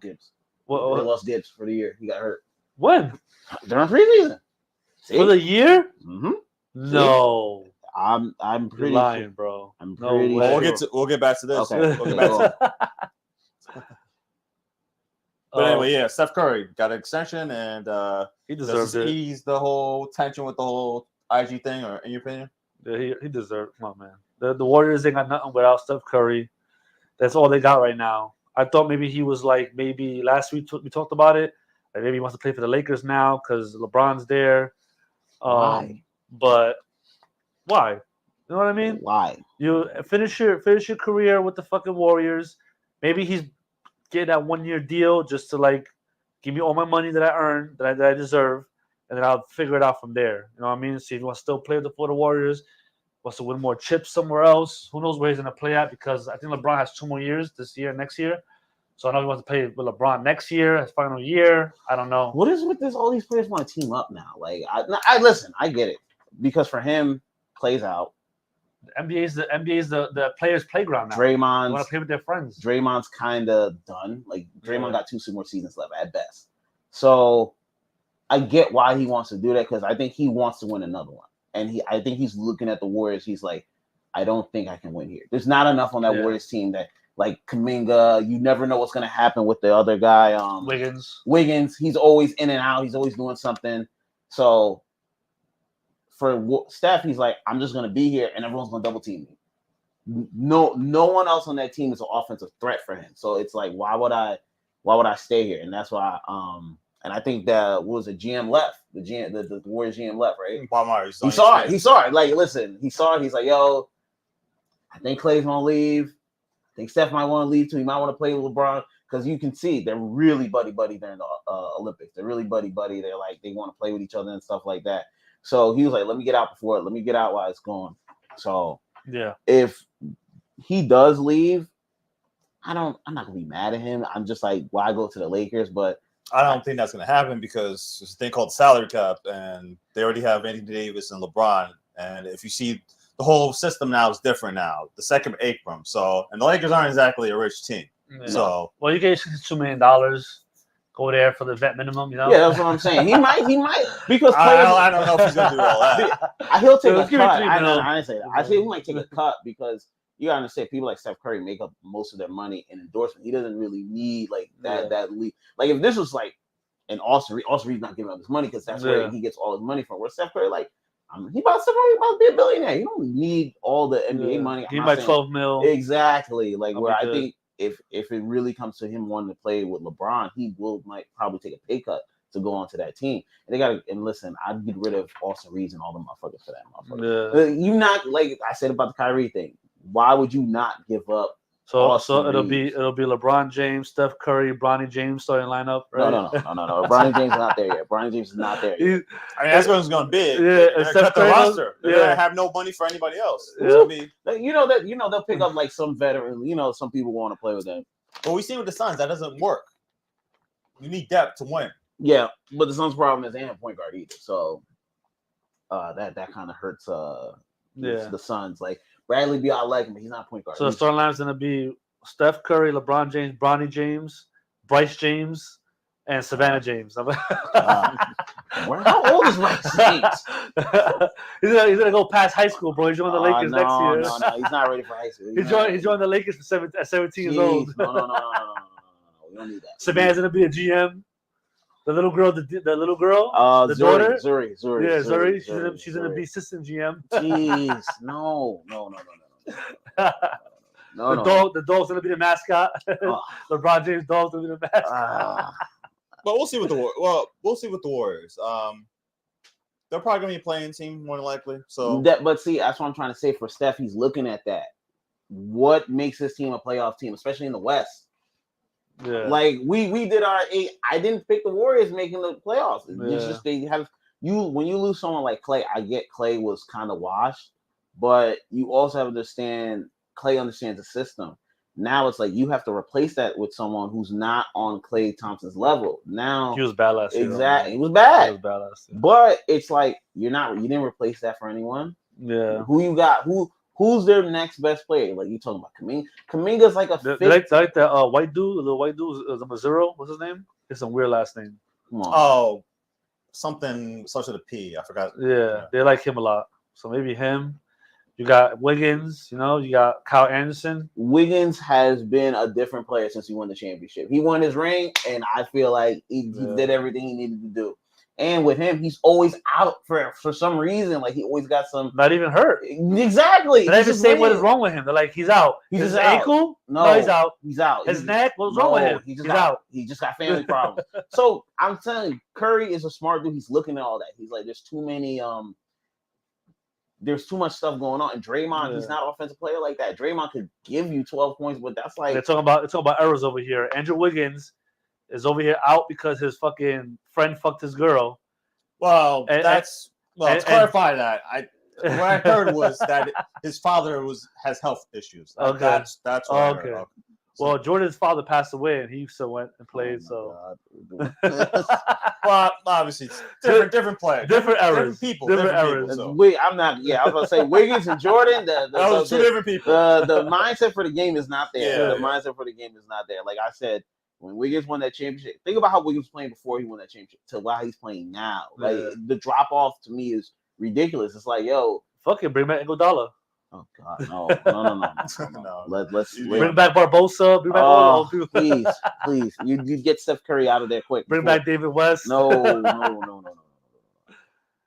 Gibbs. They lost Gibbs for the year. He got hurt. When? During preseason. For the year? Mm-hmm. No. I'm pretty lying, bro. I'm pretty sure. We'll get back to this. Okay. We'll get back to But anyway, yeah, Steph Curry got an extension, and he deserves it. Ease the whole tension with the whole IG thing, or in your opinion? Yeah, he deserves. Come on, man. The Warriors, they got nothing without Steph Curry. That's all they got right now. I thought maybe he was like maybe last week we talked about it. Like maybe he wants to play for the Lakers now because LeBron's there. Why? But why? You know what I mean? Why? You finish your career with the fucking Warriors. Maybe he's getting that 1-year deal just to like give me all my money that I earned, that I deserve, and then I'll figure it out from there. You know what I mean? See if he wants to still play for the Warriors, wants to win more chips somewhere else. Who knows where he's gonna play at? Because I think LeBron has 2 more years this year, next year. So I know he wants to play with LeBron next year, his final year. I don't know. What is with this? All these players want to team up now. Like, I listen. I get it because for him, Clay's out. The NBA's the players' playground now. Draymond's They want to play with their friends. Draymond's kind of done. Like Draymond got 2 more seasons left at best. So I get why he wants to do that because I think he wants to win another one. And I think he's looking at the Warriors. He's like, I don't think I can win here. There's not enough on that Warriors team that. Like Kuminga, you never know what's going to happen with the other guy. Wiggins, he's always in and out. He's always doing something. So for Steph, he's like, I'm just going to be here, and everyone's going to double team me. No one else on that team is an offensive threat for him. So it's like, why would I stay here? And that's why. And I think that GM left. The Warriors GM left, right? Bob Myers. He saw it. He saw it. Like, listen, he saw it. He's like, yo, I think Clay's going to leave. I think Steph might want to leave too. He might want to play with LeBron because you can see they're really buddy during the Olympics. They're really buddy. They're like they want to play with each other and stuff like that. So he was like, "Let me get out before it. Let me get out while it's going." So if he does leave, I'm not gonna be mad at him. I'm just like, why go to the Lakers? But I don't think that's gonna happen because there's a thing called salary cap, and they already have Anthony Davis and LeBron. And if you see. The whole system now is different now. The second Abram. So, and the Lakers aren't exactly a rich team. Yeah. So, well, you get $62 million. Go there for the vet minimum, you know. Yeah, that's what I'm saying. He might because I don't know if he's gonna do all that. He'll take a cut. I didn't say that. I say he might take a cut because you gotta understand people like Steph Curry make up most of their money in endorsement. He doesn't really need like that lead. Like if this was like an Austin Reed's not giving up his money because that's where he gets all his monay from. Where Steph Curry like. He about to be a billionaire. You don't need all the NBA money. Give my 12 mil. Exactly. Like where I think if it really comes to him wanting to play with LeBron, he might probably take a pay cut to go onto that team. And listen, I'd get rid of Austin Reeves and all the motherfuckers for that motherfucker. You not like I said about the Kyrie thing. Why would you not give up? So it'll be LeBron James, Steph Curry, Bronny James starting lineup. Right? No. Bronny James is not there yet. Bronny James is not there yet. I mean, that's what it's going to be. Yeah, they're cut the roster. They're going to have no money for anybody else. Yeah. They'll pick up like some veteran. Some people want to play with them. But we see with the Suns that doesn't work. You need depth to win. Yeah, but the Suns' problem is they ain't a point guard either. So that kind of hurts. The Suns like. Bradley Beal, I like him, but he's not a point guard. So the starting line is going to be Steph Curry, LeBron James, Bronny James, Bryce James, and Savannah James. How old is Bryce James? He's gonna go past high school, bro. He's joining the Lakers next year. No, he's not ready for high school. He's joining the Lakers at 17 years old. No. We don't need that. Savannah's gonna be a GM. The little girl, the daughter, Zuri. Yeah, Zuri. She's gonna be assistant GM. Jeez, no. The dog's gonna be the mascot. LeBron James' dog's gonna be the mascot. But we'll see with the Warriors. They're probably gonna be a playing team more than likely. So, but see, that's what I'm trying to say. For Steph, he's looking at that. What makes his team a playoff team, especially in the West? Yeah. Like we did our 8. I didn't pick the Warriors making the playoffs. It's just they have when you lose someone like Clay. I get Clay was kind of washed, but you also have to understand Clay understands the system. Now it's like you have to replace that with someone who's not on Klay Thompson's level. Now he was bad last year. Exactly, he was bad. He was bad last year. But it's like you didn't replace that for anyone. Yeah. Who you got? Who's their next best player? Like you talking about Kuminga? Kuminga's like a they like that white dude. The little white dude is a Mazzaro. What's his name? It's a weird last name. Come on. Oh, something starts with a P. I forgot. Yeah, they like him a lot. So maybe him. You got Wiggins. You got Kyle Anderson. Wiggins has been a different player since he won the championship. He won his ring, and I feel like he did everything he needed to do. And with him, he's always out for some reason. Like he always got some. Not even hurt. Exactly. They even say what is wrong with him. They're like, he's out. He's His just out. ankle? No, he's out. He's out. His neck? What's wrong with him? He's out. He just got family problems. So I'm telling you, Curry is a smart dude. He's looking at all that. He's like, there's too many. There's too much stuff going on. And Draymond, he's not an offensive player like that. Draymond could give you 12 points, but that's like they're talking about errors over here. Andrew Wiggins is over here out because his fucking friend fucked his girl. Well, to clarify that. What I heard was that his father has health issues. Okay. That's what I heard. Okay. Well, Jordan's father passed away, and he still went and played. Well, obviously, different players, different errors, different errors. So. I'm not. Yeah, I was gonna say Wiggins and Jordan. Those two different people. The mindset for the game is not there. Yeah, the mindset for the game is not there. Like I said, when Wiggins won that championship, think about how Wiggins was playing before he won that championship to how he's playing now. Like the drop off to me is ridiculous. It's like, yo, fucking bring back Iguodala. Oh God, no. Let's bring back Barbosa. Bring back all those people. please. You get Steph Curry out of there quick. Bring back David West. No.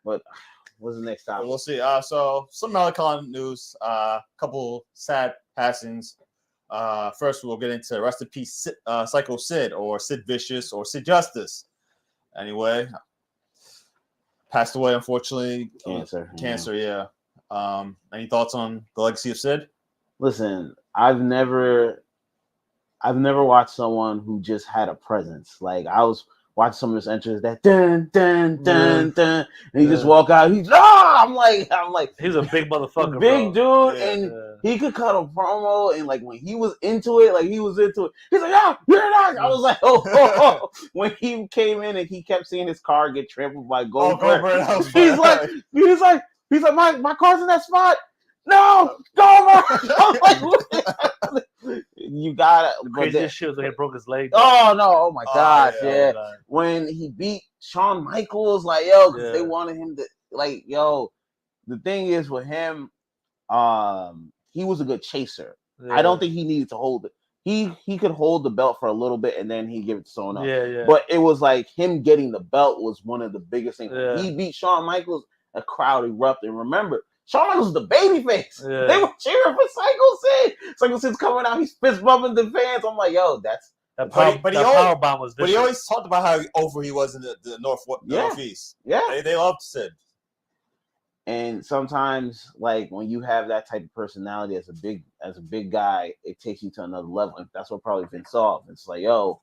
But what's the next topic? We'll see. So some Melanchon news. Couple sad passings. First, we'll get into rest in peace, Psycho Sid or Sid Vicious or Sid Justice. Anyway, passed away unfortunately. Cancer. Yeah. Any thoughts on the legacy of Sid? Listen, I've never watched someone who just had a presence. Like I was watching some of his entries that dun dun dun dun, and he just walk out. I'm like he's a big motherfucker, big dude, and he could cut a promo. And like when he was into it, he's like, yeah, you're not. I was like, oh. When he came in and he kept seeing his car get trampled by Goldberg, He's like, my car's in that spot. No, go over. You got it. Craziest shit was when he broke his leg. Oh no! Oh my gosh! Yeah. When he beat Shawn Michaels, because they wanted him to The thing is with him, he was a good chaser. Yeah. I don't think he needed to hold it. He could hold the belt for a little bit and then he'd give it to someone else. Yeah. But it was like him getting the belt was one of the biggest things. Yeah. When he beat Shawn Michaels, a crowd erupted. And remember, Shawn Michaels was the babyface. Yeah. They were cheering for Psycho Sid. Psycho Sid's coming out. He's fist bumping the fans. I'm like, yo, that's. But he always talked about how over he was in the Northeast. Yeah, they loved Sid. And sometimes, when you have that type of personality as a big guy, it takes you to another level. And that's what probably Vince saw. It's like, yo,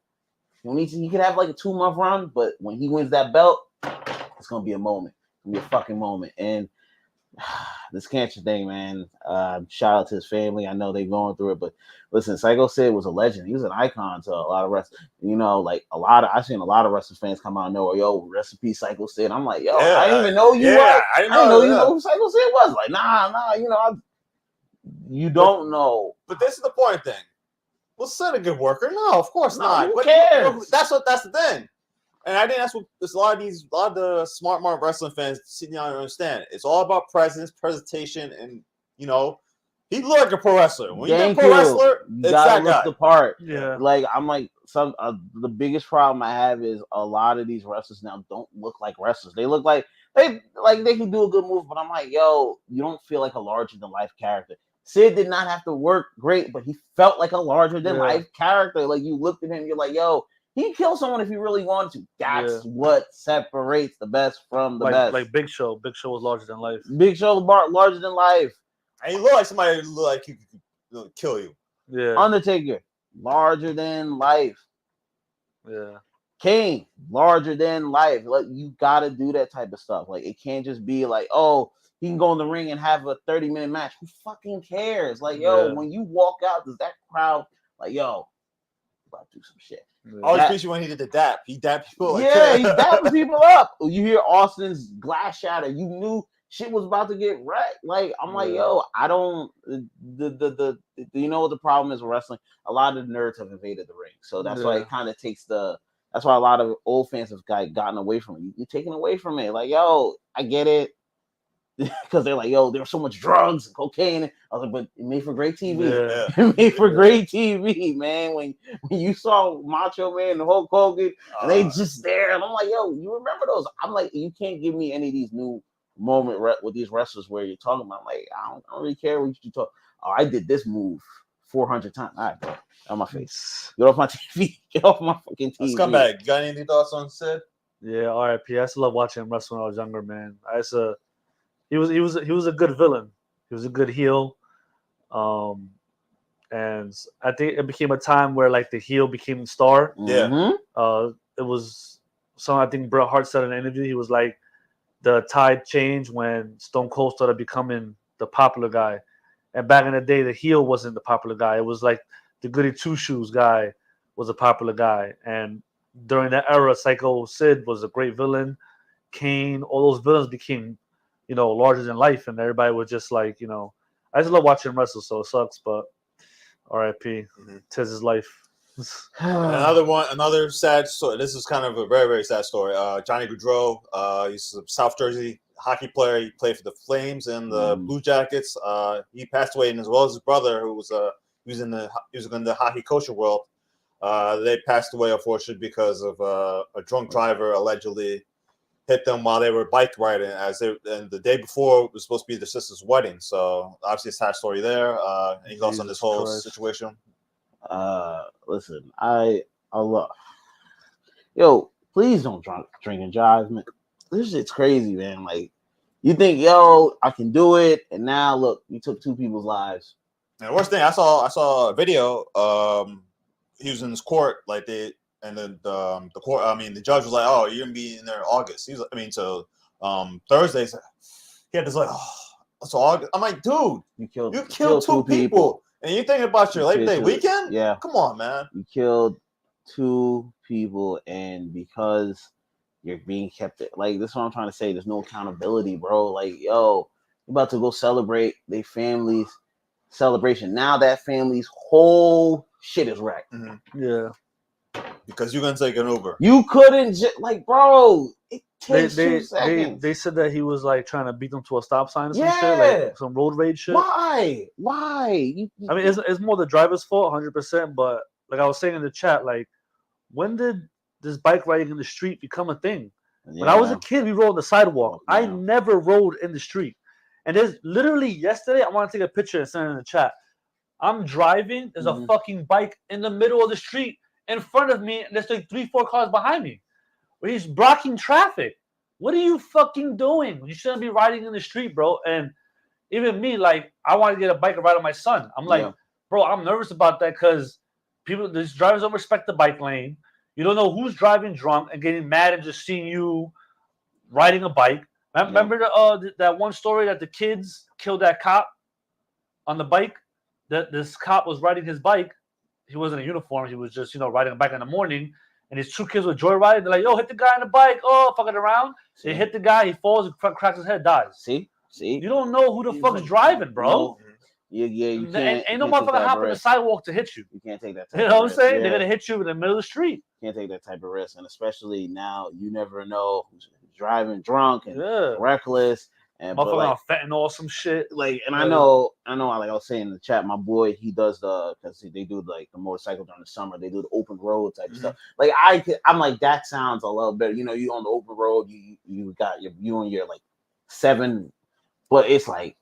he could have a 2-month run, but when he wins that belt, it's gonna be a moment. It's gonna be a fucking moment. And this cancer thing, man. Shout out to his family. I know they're going through it, but listen, Psycho Sid was a legend. He was an icon to a lot of wrestlers. I've seen a lot of wrestling fans come out and know, yo, rest in peace, Psycho Sid. I'm like, yo, I didn't even know you were. I didn't know you know who Psycho Sid was. Like, nah, you don't know. But this is the point thing. Was Sid a good worker? No, of course not. Who cares? That's the thing. And I think that's what a lot of the smart wrestling fans sitting down and understand. It's all about presence, presentation, and he looked like a pro wrestler. When you're a pro wrestler, it's that guy. The part. Yeah. The biggest problem I have is a lot of these wrestlers now don't look like wrestlers. They look like they can do a good move, but I'm like, yo, you don't feel like a larger than life character. Sid did not have to work great, but he felt like a larger than life character. Like you looked at him, you're like, yo. He can kill someone if he really wanted to. That's what separates the best from the best. Like Big Show. Big Show was larger than life. Big Show larger than life. And he looked like somebody who looked like he could kill you. Yeah. Undertaker, larger than life. Yeah. Kane, larger than life. Like you gotta do that type of stuff. Like it can't just be like, oh, he can go in the ring and have a 30-minute match. Who fucking cares? Like, yo, when you walk out, does that crowd like, yo, about to do some shit. I always appreciate when he did the dap. He dapped people. He's dapping people up. You hear Austin's glass shatter. You knew shit was about to get wrecked. Like I'm like, yo, I don't. You know what the problem is with wrestling? A lot of the nerds have invaded the ring, so that's why it kind of takes the. That's why a lot of old fans have gotten away from it. You're taking away from it. Like, yo, I get it. Because they're like, yo, there's so much drugs and cocaine. I was like, but it made for great TV. Yeah. It made for great TV, man. When you saw Macho Man and Hulk Hogan, and they just there, and I'm like, yo, you remember those? I'm like, you can't give me any of these new moment with these wrestlers where you're talking about. I'm like, I don't really care what you talk. Oh, I did this move 400 times. All right, bro. On my face. Get off my TV. Get off my fucking TV. Scumbag, you got any thoughts on Sid? Yeah, R.I.P. I used to love watching him wrestle when I was younger, man. He was a good villain. He was a good heel. And I think it became a time where like the heel became the star. Yeah. It was something I think Bret Hart said in an interview. He was like, the tide changed when Stone Cold started becoming the popular guy. And back in the day, the heel wasn't the popular guy. It was like the Goody Two Shoes guy was a popular guy. And during that era, Psycho Sid was a great villain. Kane, all those villains became, larger than life. And everybody was just like, I just love watching him wrestle, so it sucks, but R.I.P. Tis his life. Another sad story. This is kind of a very, very sad story. Johnny Gaudreau, he's a South Jersey hockey player. He played for the Flames and the Blue Jackets. He passed away, and as well as his brother, who was in the hockey coaching world. They passed away, unfortunately, because of a drunk driver allegedly hit them while they were bike riding. And the day before was supposed to be their sister's wedding. So obviously, a sad story there. And he's also in this whole situation. Listen, I love. Yo, please don't drink and drive, man. This shit's crazy, man. Like, you think, yo, I can do it, and now look, you took 2 people's lives. And the worst thing, I saw a video. He was in this court, the court. I mean, the judge was like, "Oh, you're gonna be in there in August." Thursday. He had this so August. I'm like, dude, you killed 2 people. And you're thinking about your Labor Day weekend? Yeah. Come on, man. You killed 2 people, and because you're being kept like this is what I'm trying to say. There's no accountability, bro. Like, yo, you're about to go celebrate their family's celebration. Now that family's whole shit is wrecked. Yeah. Because you're gonna take an Uber. You couldn't just bro. It takes 2 seconds. They said that he was like trying to beat them to a stop sign or some shit, like some road rage shit. Why? I mean, it's more the driver's fault, 100%. But like I was saying in the chat, like, when did this bike riding in the street become a thing? Yeah. When I was a kid, we rode on the sidewalk. Yeah. I never rode in the street. And there's literally yesterday, I want to take a picture and send it in the chat. I'm driving. There's a fucking bike in the middle of the street in front of me, and there's like 3-4 cars behind me. Where he's blocking traffic. What are you fucking doing? You shouldn't be riding in the street, bro. And even me, like, I want to get a bike and ride with my son. I'm like, bro, I'm nervous about that because these drivers don't respect the bike lane. You don't know who's driving drunk and getting mad and just seeing you riding a bike. Remember that one story that the kids killed that cop on the bike? That this cop was riding his bike. He wasn't in a uniform. He was just, riding a bike in the morning. And his 2 kids were joyriding. They're like, yo, hit the guy on the bike. Oh, fucking around. They hit the guy. He falls, cracks his head, dies. See? You don't know who the fuck's driving, bro. No. Yeah, you can't. Ain't no motherfucker hopping the sidewalk to hit you. You can't take that type You know what I'm saying? They're going to hit you in the middle of the street. You can't take that type of risk. And especially now, you never know who's driving drunk and reckless. And motherfucker on fentanyl, some shit. Like, and I know, like I was saying in the chat, my boy, he does because they do like the motorcycle during the summer. They do the open road type of stuff. Like, I'm like, that sounds a little better. You on the open road, you got you on your like 7, but it's like,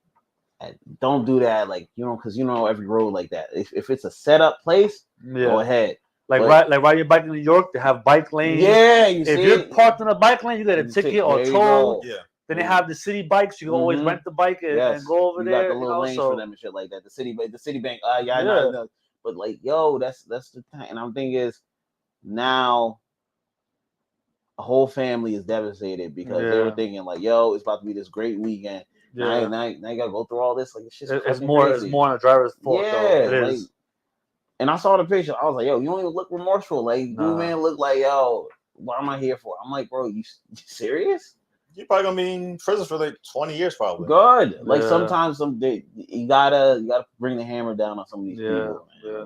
don't do that. Like, because every road like that. If it's a setued place, go ahead. Like ride your bike in New York, they have bike lanes. Yeah, if you're parked on a bike lane, you get a ticket or toll. Yeah. Then they have the city bikes. You can always rent the bike and go over there. You got the little lanes for them and shit like that. The city bank. I know. But like, yo, that's the thing. And I'm thinking is now a whole family is devastated because they were thinking like, yo, it's about to be this great weekend. Yeah. Now you gotta go through all this. Like, it's just it's more on the driver's fault. Yeah, though. It is. And I saw the picture. I was like, yo, you don't even look remorseful. Like, dude, man, look like, yo, what am I here for? I'm like, bro, you serious? You're probably gonna be in prison for like 20 years, probably. Good. Like sometimes you gotta bring the hammer down on some of these people. Yeah.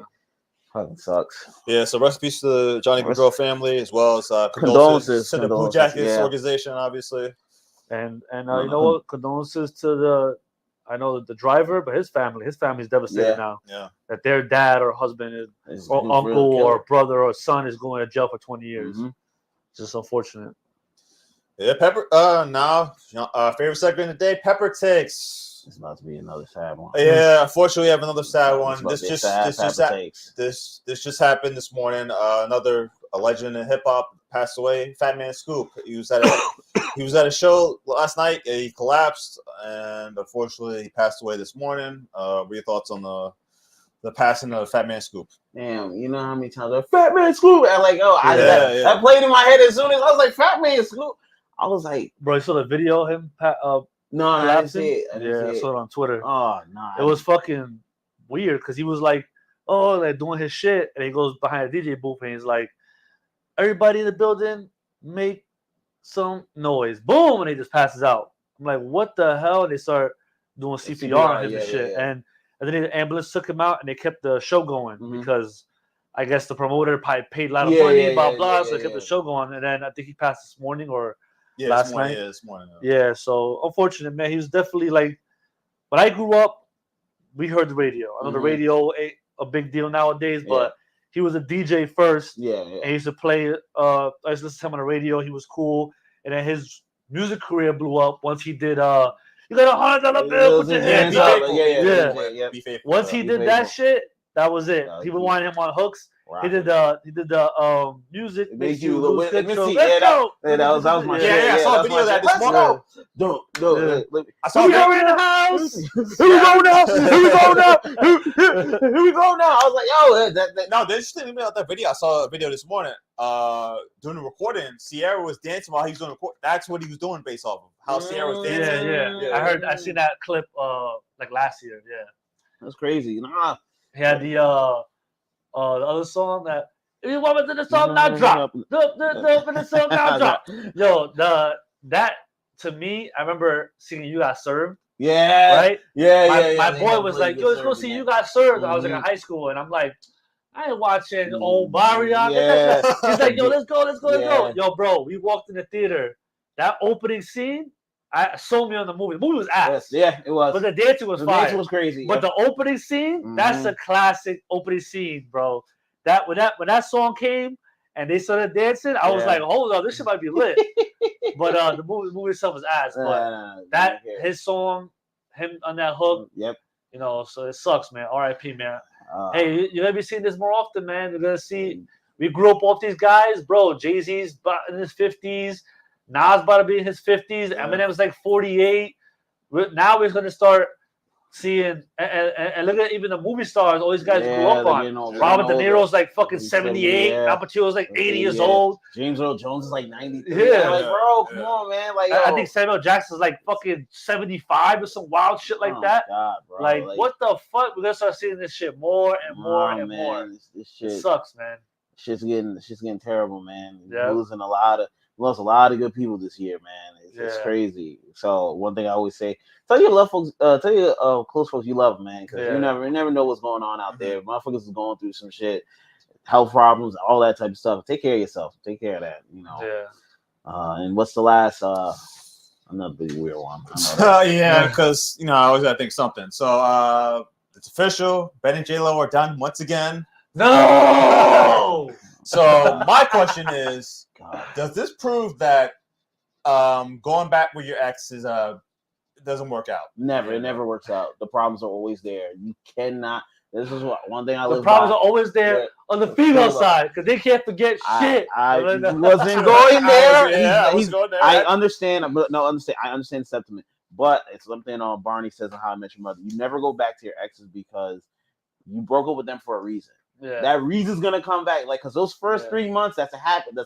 Fucking sucks. Yeah. So rest in peace to the Johnny Gaudreau family, as well as condolences to the Blue Jackets organization, obviously. And you know what? Condolences to I know the driver, but his family's devastated now. Yeah. That their dad or husband or uncle or brother or son is going to jail for 20 years. Mm-hmm. It's just unfortunate. Yeah, Pepper. Now, favorite segment of the day, Pepper Takes. It's about to be another sad one. Yeah, unfortunately, we have another sad one. This just happened this morning. Another legend in hip hop passed away. Fat Man Scoop. He was at a show last night. He collapsed, and unfortunately, he passed away this morning. What are your thoughts on the passing of Fat Man Scoop? Damn, you know how many times Fat Man Scoop? And like, that played in my head as soon as I was like, Fat Man Scoop. I was like, bro, you saw the video of him? No, I didn't see it. I saw it on Twitter. Oh, no. It was fucking weird because he was like, like doing his shit. And he goes behind the DJ booth and he's like, everybody in the building, make some noise. Boom! And he just passes out. I'm like, what the hell? And they start doing CPR on him and shit. Yeah. And then the ambulance took him out and they kept the show going because I guess the promoter probably paid a lot of money, blah. So they kept the show going. And then I think he passed this morning or last night. Yeah, this morning. Yeah, so unfortunate, man. He was definitely like, when I grew up, we heard the radio. I know the radio ain't a big deal nowadays, but he was a DJ first. Yeah. And he used to play, I used to listen to him on the radio. He was cool. And then his music career blew up once he did, you got $100 bill, put your hands up. Yeah. Once he did that shit, that was it. People wanted him on hooks. Wow. He did the music. Makes you lose control. That was my shit. I saw a video of that this morning. I saw it in the house. Here we go now. I was like, yo, no, the interesting thing about that video, I saw a video this morning. During the recording, Sierra was dancing while he was doing the record. That's what he was doing based off of how Sierra was dancing. Yeah. I seen that clip like last year. Yeah, that's crazy. Nah, he had the other song that if you want me to the song now drop, the song now drop. Yo, that to me, I remember seeing You Got Served. Yeah, right. My boy was like, "Yo, let's go see You Got Served." I was like in high school, and I'm like, I ain't watching old Mario. He's like, "Yo, let's go." Yo, bro, we walked in the theater. That opening scene, I sold me on the movie. The movie was ass. Yeah, it was. But the dancing was fire. The dancing was crazy. But the opening scene, that's a classic opening scene, bro. That when that song came and they started dancing, I was like, hold on, this shit might be lit. But the movie itself was ass. But his song, him on that hook, you know, so it sucks, man. R.I.P., man. Hey, you're gonna be seeing this more often, man. You're gonna see. We grew up off these guys, bro. Jay-Z's in his 50s. Nas about to be in his 50s. Eminem's like 48. Now we're gonna start seeing and look at even the movie stars. All these guys grew up on. Robert De Niro's like fucking 78. Al Pacino's like 80 years old. James Earl Jones is like 93. Yeah, like, bro, come on, man. Like, I think Samuel Jackson's like fucking 75 or some wild shit like that. God, bro. Like, what the fuck? We're gonna start seeing this shit more and more and more. This shit it sucks, man. Shit's getting terrible, man. Lost a lot of good people this year, man. It's crazy. So one thing I always say, tell your love folks, tell your close folks you love them, man, because you never know what's going on out there. Motherfuckers is going through some shit, health problems, all that type of stuff. Take care of yourself. Take care of that, you know. And what's the last another big weird one? Because you know I always gotta think something. So it's official. Ben and J-Lo are done once again. No. So my question is, does this prove that going back with your ex is doesn't work out? Never. It never works out. The problems are always there. You cannot. This is one thing I live by. The problems are always there on the female side because they can't forget shit. I wasn't going there. He's going there. I understand. I understand the sentiment, but it's something Barney says on How I Met Your Mother. You never go back to your exes because you broke up with them for a reason. Yeah. That reason's gonna come back, like, cause those first 3 months, that's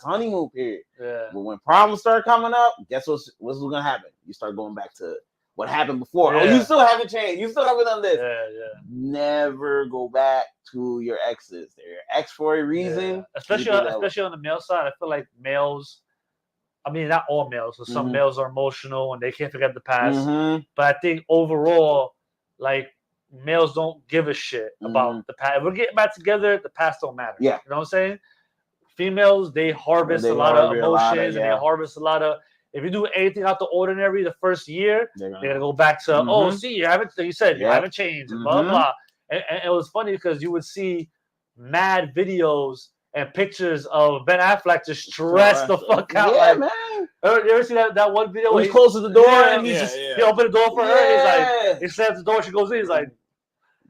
honeymoon period. Yeah. But when problems start coming up, guess what's gonna happen? You start going back to what happened before. Yeah. Oh, you still haven't changed. You still haven't done this. Yeah. Never go back to your exes. They're your ex for a reason. Yeah. Especially on the male side, I feel like males. I mean, not all males. So some males are emotional and they can't forget the past. But I think overall, like, males don't give a shit about the past. If we're getting back together, the past don't matter. Yeah. You know what I'm saying? Females, they harvest a lot of emotions and they harvest a lot of if you do anything out the ordinary the first year, they're gonna go back to see you haven't changed and blah blah. And it was funny because you would see mad videos and pictures of Ben Affleck just stressed the fuck out. Yeah, like, man. You ever see that one video when he closes the door and he opened the door for her. He's like, he slams the door, she goes in. He's like,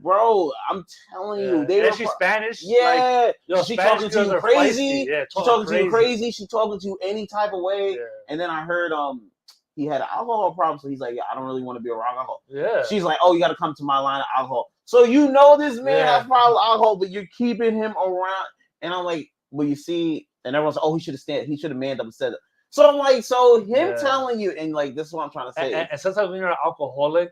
bro, I'm telling you, she's Spanish. Yeah, like, she talking to you crazy. Yeah, she talking to you crazy. She talking to you any type of way. Yeah. And then I heard he had an alcohol problem, so he's like, I don't really want to be around alcohol. Yeah. She's like, oh, you got to come to my line of alcohol. So this man has problem with alcohol, but you're keeping him around. And I'm like, well, you see, and everyone's like, oh, he should have manned up and said it. So I'm like, him telling you, and like, this is what I'm trying to say. And sometimes when you're an alcoholic,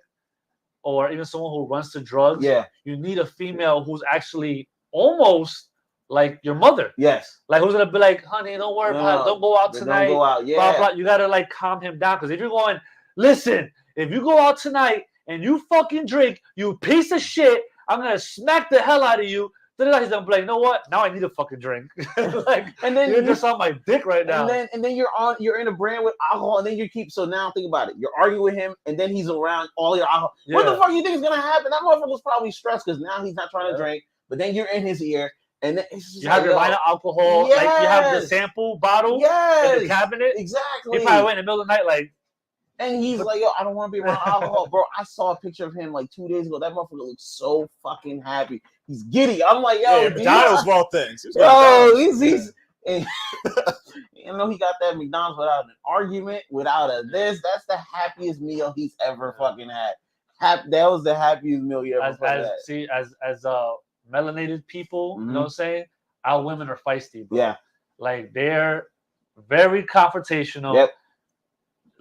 or even someone who runs to drugs, you need a female who's actually almost like your mother. Yes. Like who's gonna be like, honey, don't worry about it. Don't go out tonight. Don't go out. Yeah. Blah, blah. You gotta like calm him down. Because if you're going, listen, if you go out tonight and you fucking drink, you piece of shit, I'm gonna smack the hell out of you. He's gonna be like, you know what? Now I need a fucking drink. Like, and then you're just on my dick right now. And then you're in a brand with alcohol, and then so now think about it. You're arguing with him, and then he's around all your alcohol. Yeah. What the fuck you think is gonna happen? That motherfucker was probably stressed because now he's not trying to drink, but then you're in his ear, and then it's just you have your line of alcohol, like you have the sample bottle in the cabinet. Exactly. He probably went in the middle of the night like. And he's like, yo, I don't want to be around alcohol. Bro, I saw a picture of him like 2 days ago. That motherfucker looks so fucking happy. He's giddy. I'm like, yo, McDonald's small things. He's and, you know, he got that McDonald's without an argument, without a this. That's the happiest meal he's ever fucking had. That was the happiest meal you ever had. See, as melanated people, you know what I'm saying? Our women are feisty, bro. Yeah. Like, they're very confrontational. Yep.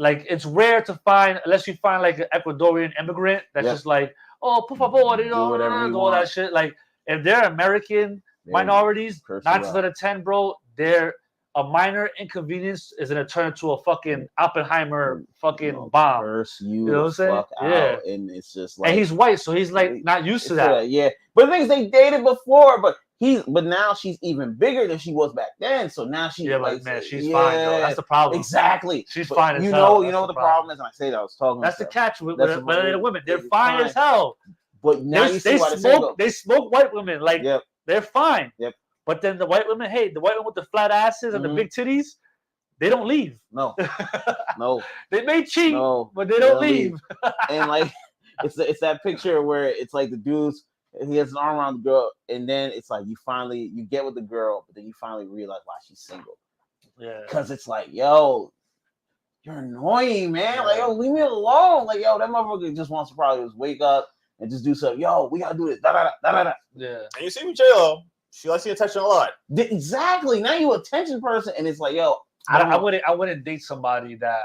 Like, it's rare to find, unless you find like an Ecuadorian immigrant that's just like, oh, por favor, you know, all that shit. Like, if they're American minorities, 9 out of 10, bro, they're a minor inconvenience is gonna turn into a fucking Oppenheimer fucking bomb. You know what I'm saying? Out, and it's just like, and he's white, so he's like not used to that. Yeah, but the thing is, they dated before, but now she's even bigger than she was back then. So now she's like, man, she's fine, though. That's the problem. Exactly. She's fine as hell. You know what the problem is, and I say that I was talking. That's the catch with women. They're fine as hell. But now they smoke white women like they're fine. Yep. But then the white women, the white women with the flat asses and the big titties, they don't leave. No. They may cheat, but they don't leave. And like, it's that picture where it's like the dudes. He has an arm around the girl, and then it's like you get with the girl, but then you finally realize why she's single. Yeah. Because it's like, yo, you're annoying, man. Yeah. Like, yo, leave me alone. Like, yo, that motherfucker just wants to probably just wake up and just do something. Yo, we gotta do this. Da da da da da. Yeah. And you see with J-Lo, she likes the attention a lot. Exactly. Now you're an attention person, and it's like, yo, I wouldn't date somebody that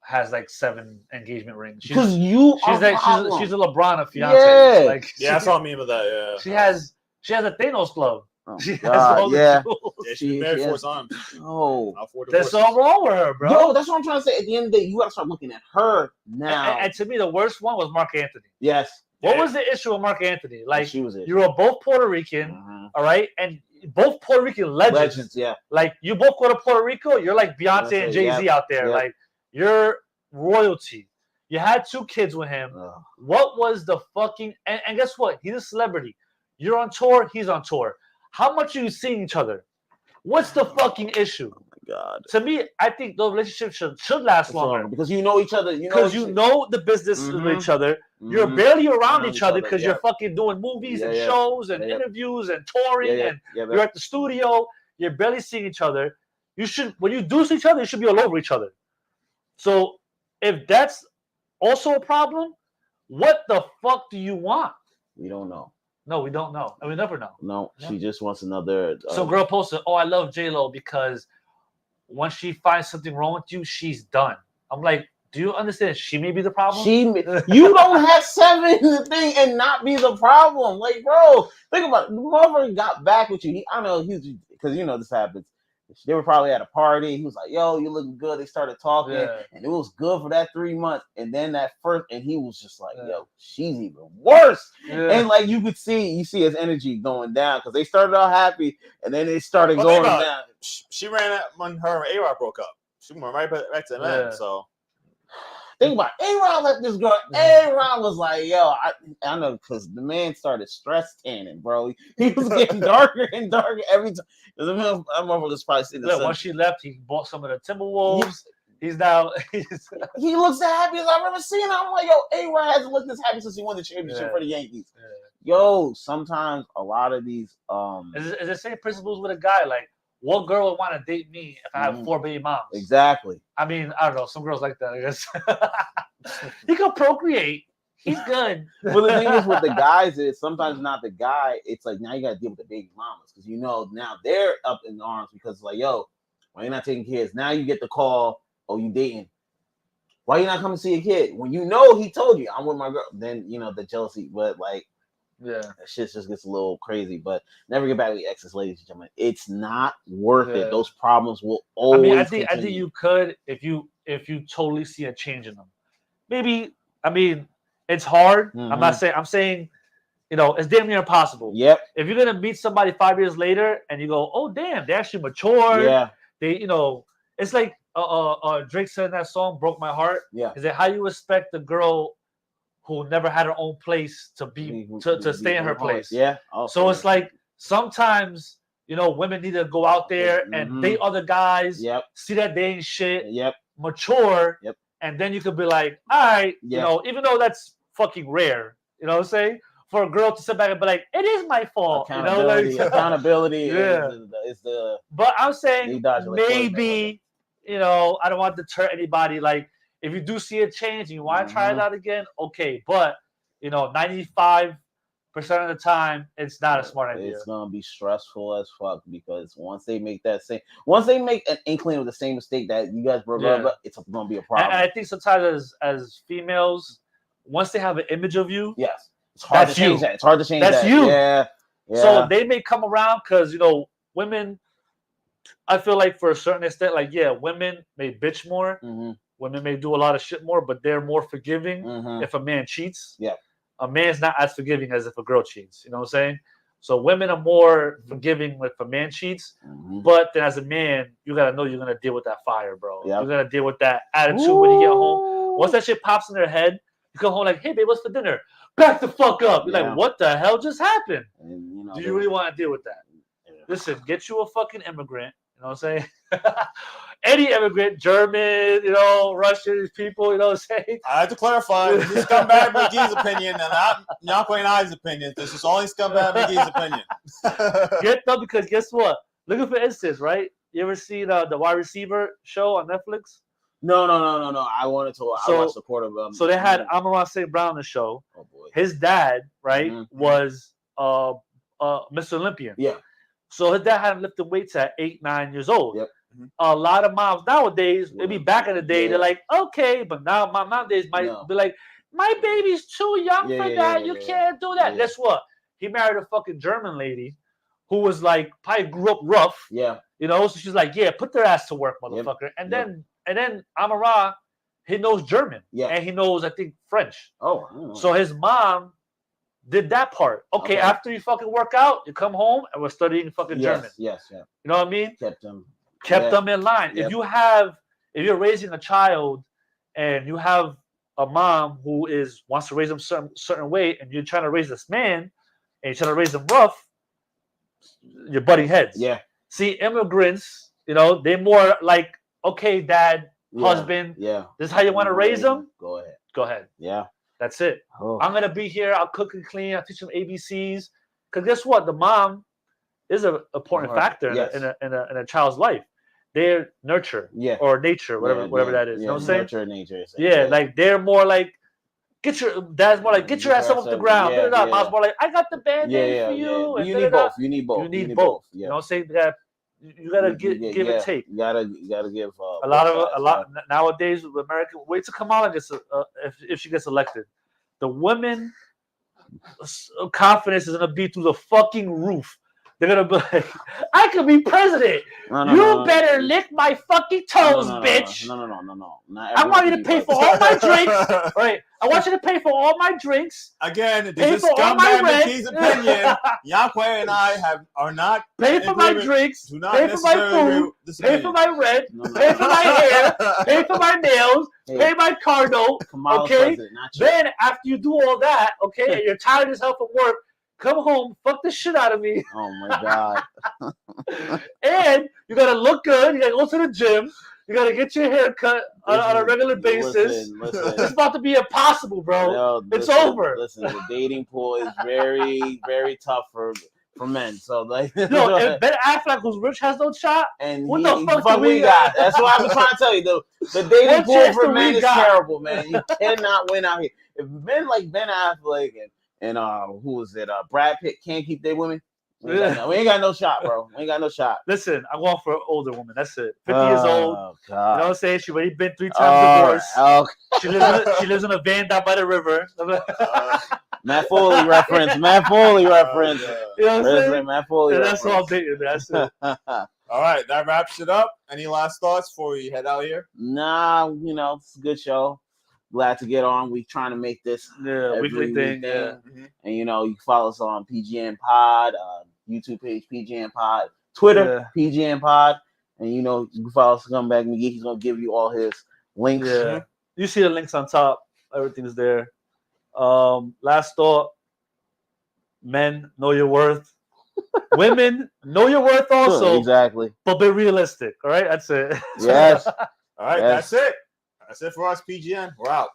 has like 7 engagement rings. Because she's a LeBron of fiance. Yeah. Like, I saw a meme of that. Yeah. She has a Thanos glove. Oh, she has all the tools. Yeah, she's married 4 times. Oh, there's something wrong with her, bro. Yo, that's what I'm trying to say. At the end of the day, you gotta start looking at her now. And to me, the worst one was Mark Anthony. Yes. What was the issue with Mark Anthony? Like, you were both Puerto Rican, all right, and both Puerto Rican legends. Yeah. Like, you both go to Puerto Rico, you're like Beyonce and Jay-Z out there. Yep. Like, you're royalty. You had 2 kids with him. What was the fucking and guess what? He's a celebrity. You're on tour, he's on tour. How much are you seeing each other? What's the fucking issue? Oh my God. To me, I think the relationship should last longer. Because you know each other. Because you know the business with each other. You're barely around each other because you're fucking doing movies and shows and interviews and touring and you're at the studio. You're barely seeing each other. When you do see each other, you should be all over each other. So if that's also a problem, what the fuck do you want? We don't know. No, we don't know. And we never know. No, she just wants another. Some girl posted, "Oh, I love J-Lo because once she finds something wrong with you, she's done." I'm like, do you understand? She may be the problem. You don't have 7 in the thing and not be the problem. Like, bro, think about it. The motherfucker got back with you. I know he's because you know this happens. They were probably at a party. He was like, yo, you looking good. They started talking. And it was good for that 3 months. And then and he was just like, yo, she's even worse. And like you see his energy going down because they started out happy and then they started going down. She ran out when her and A-Rod broke up. she went right back to them. So think about it. A-Rod left this girl. A-Rod was like, yo, I know, because the man started stress tanning, bro. He was getting darker and darker every time. I remember this probably seen the once she left, he bought some of the Timberwolves. He's now. He looks the happiest I've ever seen him. I'm like, yo, A-Rod hasn't looked this happy since he won the championship for the Yankees. Yeah. Yo, sometimes a lot of these is the same principles with a guy. Like, what girl would want to date me if I have 4 baby moms? Exactly. I mean, I don't know. Some girls like that, I guess. He can procreate. He's good. Well, the thing is with the guys is sometimes not the guy. It's like now you got to deal with the baby mamas because now they're up in arms because like, yo, why you not taking kids? Now you get the call. Oh, you dating? Why you not coming to see a kid? When he told you I'm with my girl, then the jealousy. But like, that shit just gets a little crazy. But never get back with exes, ladies and gentlemen. It's not worth it. Those problems will always. I think you could if you totally see a change in them. Maybe it's hard. Mm-hmm. I'm saying it's damn near impossible. Yep. If you're gonna meet somebody 5 years later and you go, oh damn, they actually matured. Yeah. They it's like Drake said in that song, "Broke My Heart." Yeah. Is it how you expect the girl who never had her own place to stay in her place? Yeah. So it's like sometimes women need to go out there and date other guys. Yep. See that they ain't shit. Yep. Mature. Yep. And then you could be like, all right, even though that's fucking rare, what I'm saying? For a girl to sit back and be like, it is my fault. Accountability is the. But I'm saying maybe, I don't want to deter anybody. Like, if you do see a change and you want to try it out again, okay. But 95% of the time, it's not a smart idea. It's gonna be stressful as fuck because once they make an inkling of the same mistake that you guys broke up, it's gonna be a problem. And I think sometimes as females, once they have an image of you, yes, it's hard to change that. It's hard to change that. That's you. Yeah. So they may come around because women. I feel like for a certain extent, like women may bitch more. Mm-hmm. Women may do a lot of shit more, but they're more forgiving if a man cheats. Yeah. A man's not as forgiving as if a girl cheats. You know what I'm saying? So women are more forgiving if a man cheats. But then as a man, you got to know you're going to deal with that fire, bro. Yep. You're going to deal with that attitude when you get home. Once that shit pops in their head, you come home like, hey, babe, what's for dinner? Back the fuck up. You're like, what the hell just happened? And, do you really want to deal with that? Yeah. Listen, get you a fucking immigrant. You know what I'm saying? Any immigrant, German, Russian people, you know what I'm saying? I have to clarify. This is Scumbag McGee's opinion and not Nyako and I's opinion. This is only Scumbag McGee's opinion. Get them because guess what? Looking for instance, right? You ever seen the wide receiver show on Netflix? No. I watched the quarterback. So they had Amon St. Brown on the show. Oh boy. His dad, right, was Mr. Olympian. Yeah. So his dad had him lifting weights at 8, 9 years old. Yep. A lot of moms nowadays, maybe back in the day, they're like, okay, but now mom nowadays might be like, my baby's too young for that. You can't do that. Guess what? He married a fucking German lady who was like probably grew up rough. Yeah. So she's like, put their ass to work, motherfucker. Yep. And then Amara, he knows German. Yeah. And he knows, I think, French. Oh. So his mom did that part. Okay, after you fucking work out, you come home and we're studying fucking German. Yes. You know what I mean? Kept them in line. Yep. If you're raising a child and you have a mom who wants to raise them certain way, and you're trying to raise this man and you're trying to raise them rough, you're butting heads. Yeah. See, immigrants, they're more like, okay, dad, husband, this is how you want to raise them? Go ahead. Yeah. That's it. Oh. I'm gonna be here. I'll cook and clean. I'll teach them ABCs. Because guess what? The mom is an important factor in a child's life. Their nurture, or nature, whatever that is. You know what I'm saying? Nurture, nature. Like they're more like dad's more like get your ass up off the ground. Mom's more like I got the band-aid for you. You need both. You need both. You know what I'm saying? You gotta give and take. You gotta give a lot nowadays with American. Wait to Kamala gets if she gets elected, the women confidence is gonna be through the fucking roof. They're gonna be like, I could be president. You better lick my fucking toes, bitch. No. I want you to pay for all my drinks. Right. I want you to pay for all my drinks. Again, this is Scumbag McGee's opinion. Yakwe and I are not pay for my drinks. Do not pay for my food. Pay for my rent. Pay for my hair. Pay for my nails. Pay my car note. Okay. Then after you do all that, okay, and you're tired as hell from work, come home, fuck the shit out of me. Oh my god. And you gotta look good. You gotta go to the gym. You gotta get your hair cut on a regular basis. Listen. It's about to be impossible, bro. It's over. Listen, the dating pool is very, very tough for men. So like, yo, if Ben Affleck, who's rich, has no shot, and what the fuck we got? That's what I've been trying to tell you. The dating pool for men is terrible, man. You cannot win out here. If men like Ben Affleck and who was it? Brad Pitt can't keep their women. We ain't got no shot, bro. We ain't got no shot. Listen, I'm going for an older woman. That's it. 50 years old. God. You know what I'm saying? She already been 3 times divorced. Okay. She lives in a van down by the river. Matt Foley reference. You know what I'm saying? Matt Foley that's all I'm thinking. That's it. All right, that wraps it up. Any last thoughts before we head out here? Nah, it's a good show. Glad to get on. We trying to make this weekly thing. Yeah. And you can follow us on PGN Pod, YouTube page PGN Pod, Twitter PGN Pod, and you can follow Scumbag McGee. He's gonna give you all his links. Yeah. You see the links on top. Everything's there. Last thought. Men, know your worth. Women, know your worth also. Exactly. But be realistic. All right, that's it. Yes. All right, that's it. That's it for us, PGN. We're out.